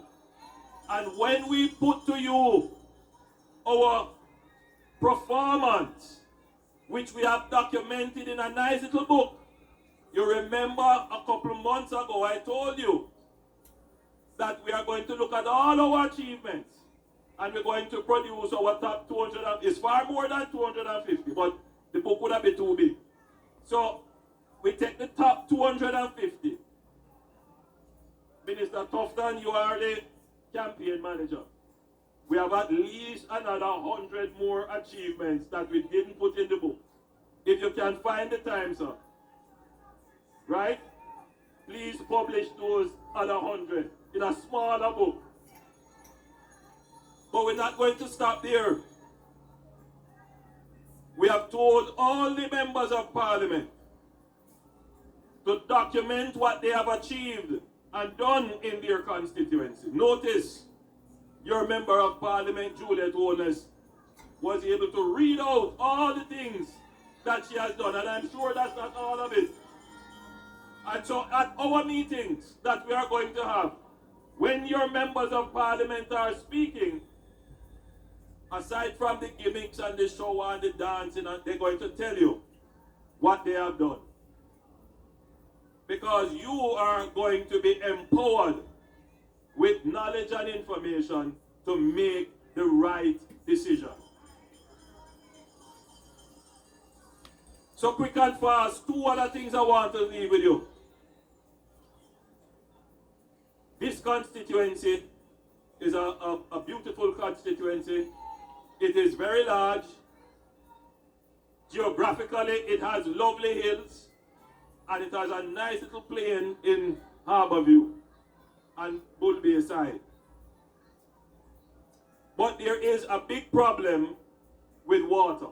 And when we put to you our performance, which we have documented in a nice little book. You remember a couple of months ago I told you that we are going to look at all our achievements and we're going to produce our top 200. It's far more than 250, but the book would have been too big. So we take the top 250. Minister Tufton, you are the campaign manager. We have at least another 100 more achievements that we didn't put in the book. If you can find the time, sir. Right? Please publish those other 100 in a smaller book. But we're not going to stop there. We have told all the members of parliament to document what they have achieved and done in their constituency. Notice, your member of parliament, Juliet Holness, was able to read out all the things that she has done, and I'm sure that's not all of it. And so at our meetings that we are going to have, when your members of parliament are speaking, aside from the gimmicks and the show and the dancing, they're going to tell you what they have done. Because you are going to be empowered with knowledge and information to make the right decision. So quick and fast, two other things I want to leave with you. This constituency is a beautiful constituency. It is very large. Geographically, it has lovely hills. And it has a nice little plain in Harbourview and Bull Bay side. But there is a big problem with water.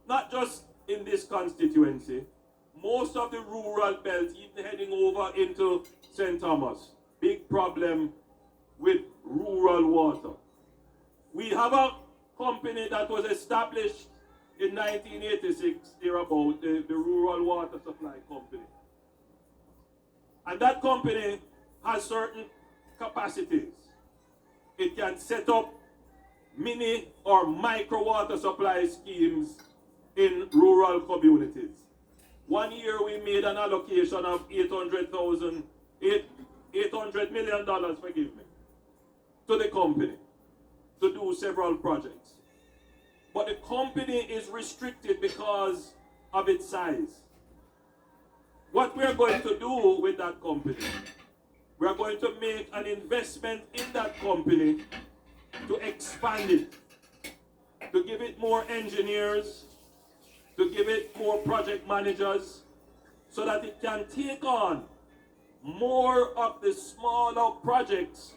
Not just in this constituency. Most of the rural belts, even heading over into St. Thomas, big problem with rural water. We have a company that was established in 1986, thereabout, the Rural Water Supply Company. And that company has certain capacities. It can set up mini or micro water supply schemes in rural communities. 1 year we made an allocation of $800 million, forgive me, to the company to do several projects. But the company is restricted because of its size. What we're going to do with that company, we're going to make an investment in that company to expand it, to give it more engineers, to give it more project managers, so that it can take on more of the smaller projects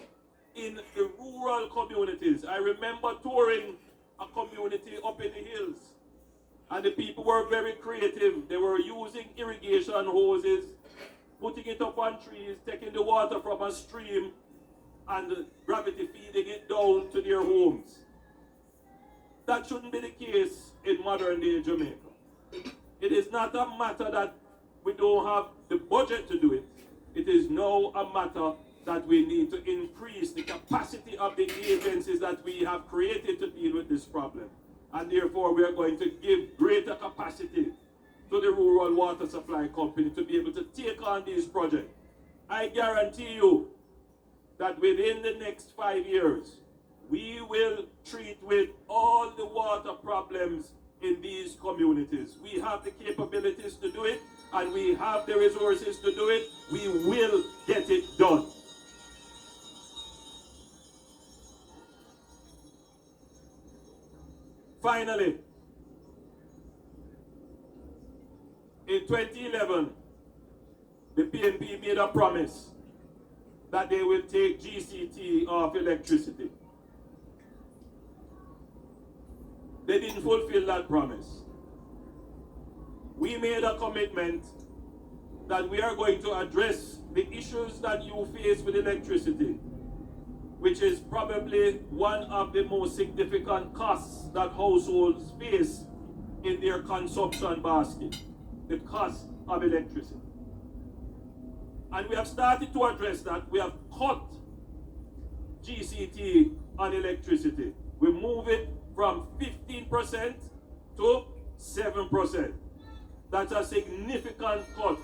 in the rural communities. I remember touring a community up in the hills. And the people were very creative. They were using irrigation hoses, putting it up on trees, taking the water from a stream, and gravity feeding it down to their homes. That shouldn't be the case in modern day Jamaica. It is not a matter that we don't have the budget to do it. It is now a matter that we need to increase the capacity of the agencies that we have created to deal with this problem. And therefore we are going to give greater capacity to the Rural Water Supply Company to be able to take on these projects. I guarantee you that within the next 5 years, we will treat with all the water problems in these communities. We have the capabilities to do it, and we have the resources to do it. We will get it done. Finally, in 2011, the PNP made a promise that they will take GCT off electricity. They didn't fulfill that promise. We made a commitment that we are going to address the issues that you face with electricity, which is probably one of the most significant costs that households face in their consumption basket, the cost of electricity. And we have started to address that. We have cut GCT on electricity. We move it from 15% to 7%. That's a significant cut.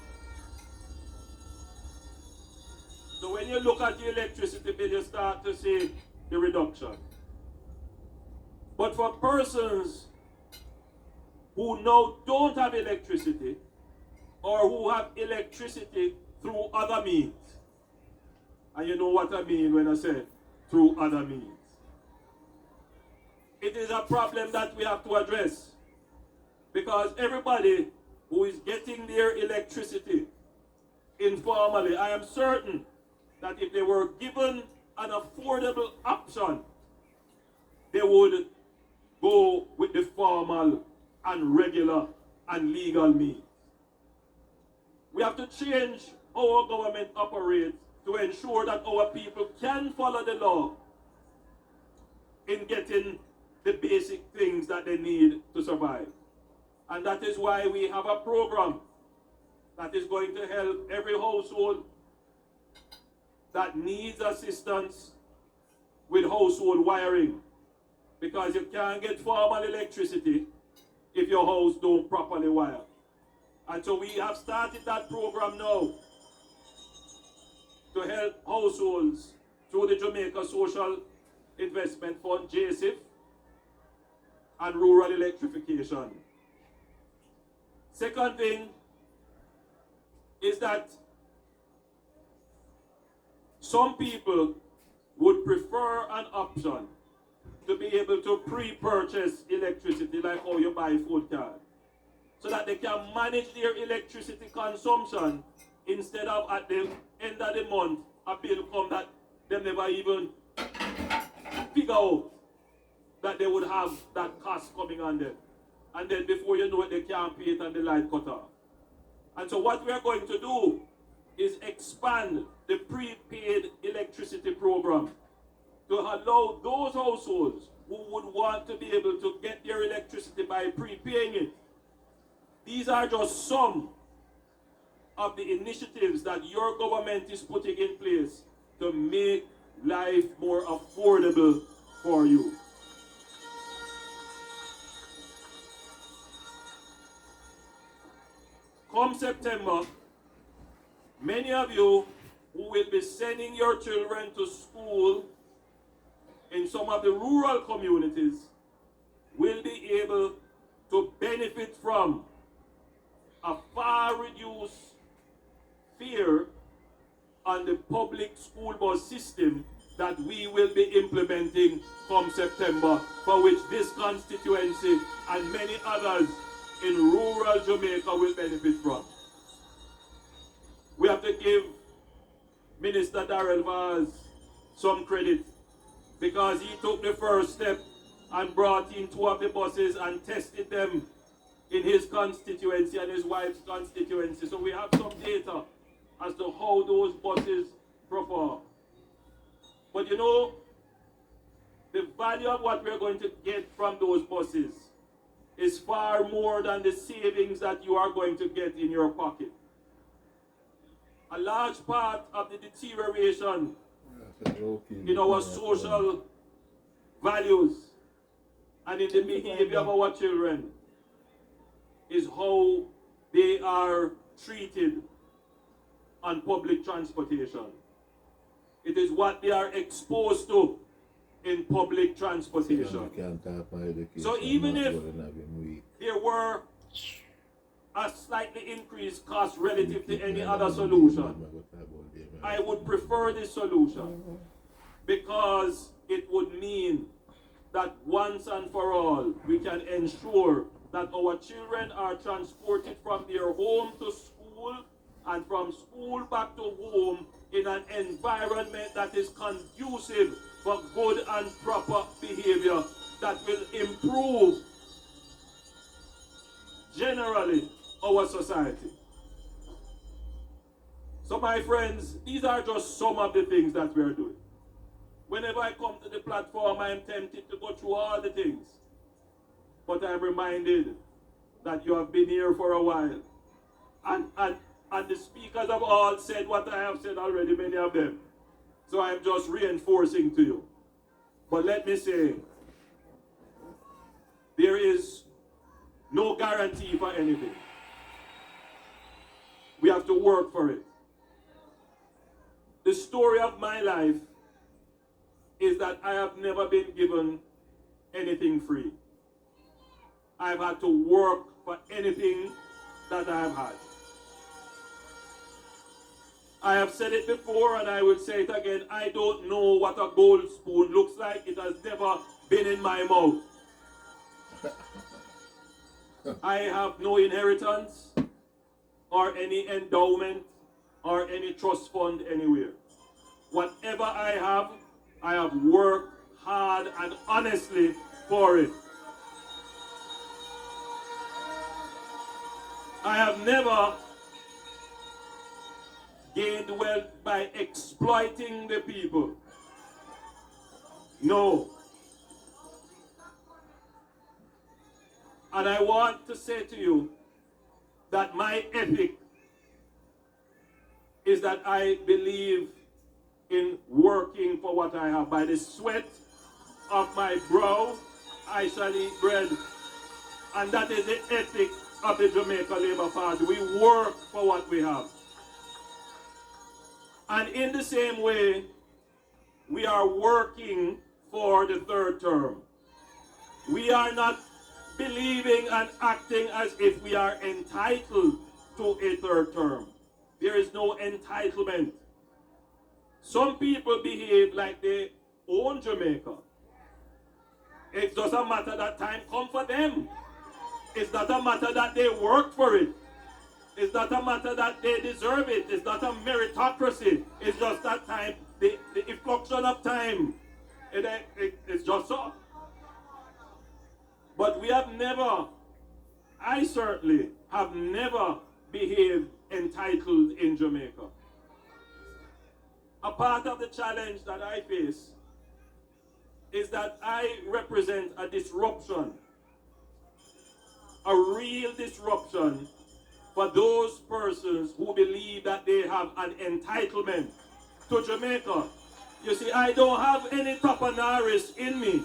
So when you look at the electricity bill, you start to see the reduction. But for persons who now don't have electricity, or who have electricity through other means, and you know what I mean when I say through other means, it is a problem that we have to address, because everybody who is getting their electricity informally, I am certain that if they were given an affordable option, they would go with the formal and regular and legal means. We have to change how our government operates to ensure that our people can follow the law in getting the basic things that they need to survive. And that is why we have a program that is going to help every household that needs assistance with household wiring, because you can't get formal electricity if your house don't properly wire. And so we have started that program now to help households through the Jamaica Social Investment Fund, Decisive, and rural electrification. Second thing is that some people would prefer an option to be able to pre-purchase electricity, like how you buy food card, so that they can manage their electricity consumption instead of at the end of the month a bill come that they never even figure out that they would have that cost coming on them. And then before you know it, they can't pay it and the light cut off. And so what we are going to do is expand the prepaid electricity program to allow those households who would want to be able to get their electricity by prepaying it. These are just some of the initiatives that your government is putting in place to make life more affordable for you. Come September, many of you who will be sending your children to school in some of the rural communities will be able to benefit from a far reduced fare on the public school bus system that we will be implementing come September, for which this constituency and many others in rural Jamaica will benefit from. We have to give Minister Darrell Vaz some credit, because he took the first step and brought in 2 of the buses and tested them in his constituency and his wife's constituency. So we have some data as to how those buses perform. But you know, the value of what we're going to get from those buses is far more than the savings that you are going to get in your pocket. A large part of the deterioration in our social values and in the behavior of our children is how they are treated on public transportation. It is what they are exposed to in public transportation. So even if there were a slightly increased cost relative to any other solution, I would prefer this solution because it would mean that once and for all we can ensure that our children are transported from their home to school and from school back to home in an environment that is conducive for good and proper behavior that will improve generally our society. So my friends, these are just some of the things that we are doing. Whenever I come to the platform, I am tempted to go through all the things. But I am reminded that you have been here for a while. And the speakers have all said what I have said already, many of them. So I am just reinforcing to you. But let me say, there is no guarantee for anything. We have to work for it. The story of my life is that I have never been given anything free. I've had to work for anything that I have had. I have said it before and I will say it again. I don't know what a gold spoon looks like. It has never been in my mouth. I have no inheritance or any endowment or any trust fund anywhere. Whatever I have worked hard and honestly for it. I have never gained wealth by exploiting the people. No. And I want to say to you that my ethic is that I believe in working for what I have. By the sweat of my brow, I shall eat bread. And that is the ethic of the Jamaica Labour Party. We work for what we have. And in the same way, we are working for the third term. We are not believing and acting as if we are entitled to a third term. There is no entitlement. Some people behave like they own Jamaica. It doesn't matter that time come for them. It's not a matter that they work for it. It's not a matter that they deserve it. It's not a meritocracy. It's just that time, the effluxion of time. It's just so. But we have never, I certainly have never behaved entitled in Jamaica. A part of the challenge that I face is that I represent a disruption, a real disruption for those persons who believe that they have an entitlement to Jamaica. You see, I don't have any Tapanaris in me.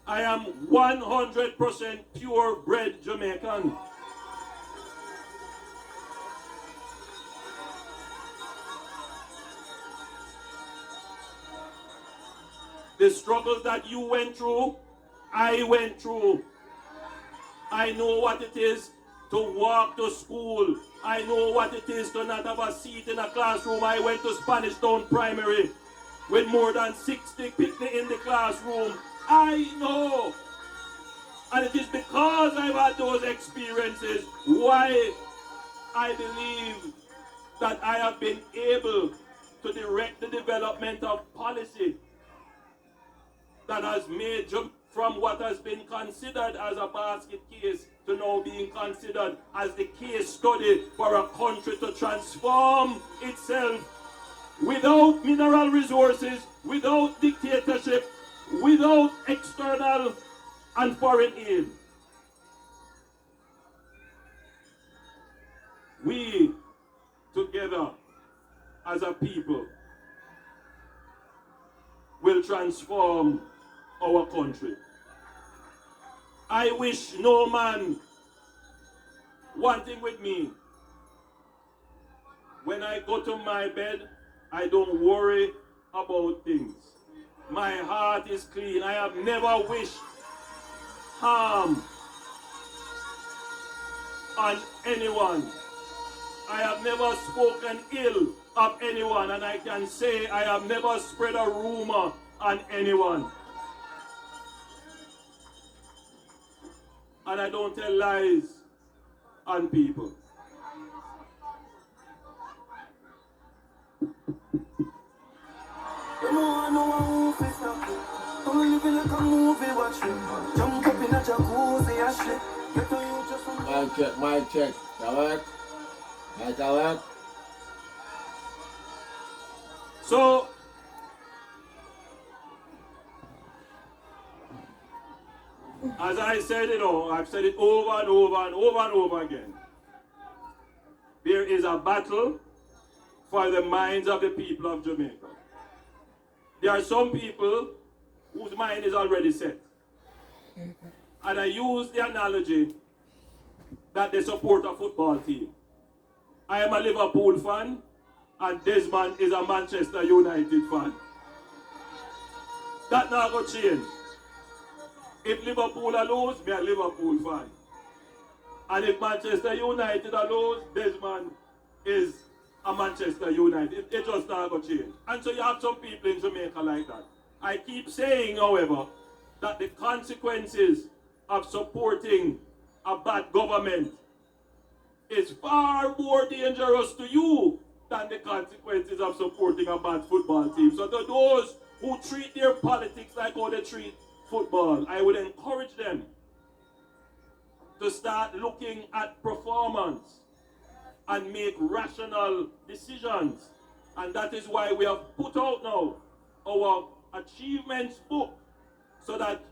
I am 100% purebred Jamaican. The struggles that you went through, I went through. I know what it is to walk to school. I know what it is to not have a seat in a classroom. I went to Spanish Town Primary with more than 60 people in the classroom. I know. And it is because I've had those experiences why I believe that I have been able to direct the development of policy that has made from what has been considered as a basket case to now being considered as the case study for a country to transform itself without mineral resources, without dictatorship, without external and foreign aid. We, together as a people, will transform our country. I wish no man one thing with me. When I go to my bed, I don't worry about things. My heart is clean. I have never wished harm on anyone. I have never spoken ill of anyone, and I can say I have never spread a rumor on anyone. And I don't tell lies on people. Mic check. Correct? Correct? So, as I said it all, I've said it over and over and over and over again. There is a battle for the minds of the people of Jamaica. There are some people whose mind is already set. And I use the analogy that they support a football team. I am a Liverpool fan, and Desmond is a Manchester United fan. That not going to change. If Liverpool are lose, me a Liverpool fan. And if Manchester United are lose, Desmond is a Manchester United. It just not going to change. And so you have some people in Jamaica like that. I keep saying, however, that the consequences of supporting a bad government is far more dangerous to you than the consequences of supporting a bad football team. So to those who treat their politics like how they treat football, I would encourage them to start looking at performance and make rational decisions. And that is why we have put out now our achievements book, so that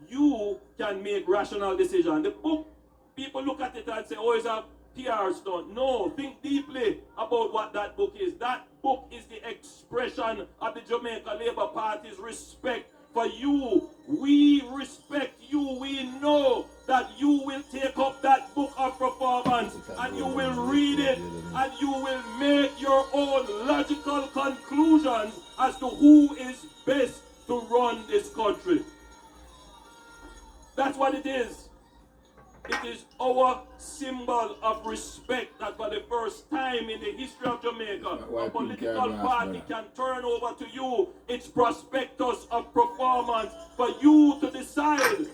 you can make rational decisions. The book, people look at it and say, oh, it's a PR stunt. No, think deeply about what that book is. That book is the expression of the Jamaica Labour Party's respect for you. We respect you. We know that you will take up that book of performance and you will read it and you will make your own logical conclusions as to who is best to run this country. That's what it is. It is our symbol of respect that for the first time in the history of Jamaica, a political party can turn over to you its prospectus of performance for you to decide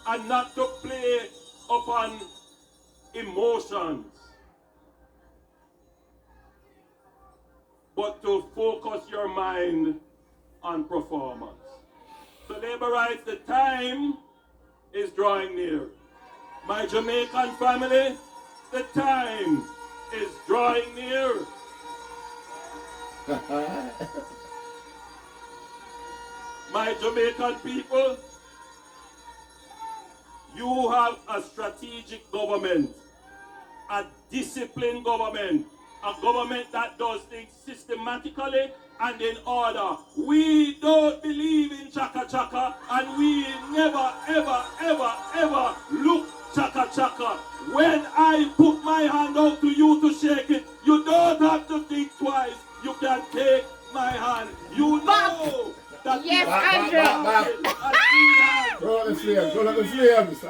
and not to play upon emotions, but to focus your mind on performance. So Labourites, the time is drawing near. My Jamaican family, the time is drawing near. My Jamaican people, you have a strategic government, a disciplined government, a government that does things systematically and in order. We don't believe in chaka chaka, and we never, ever, ever, ever look chaka chaka. When I put my hand out to you to shake it, you don't have to think twice. You can take my hand. You know that yes, Andrew. Roll the flames. Roll the flames.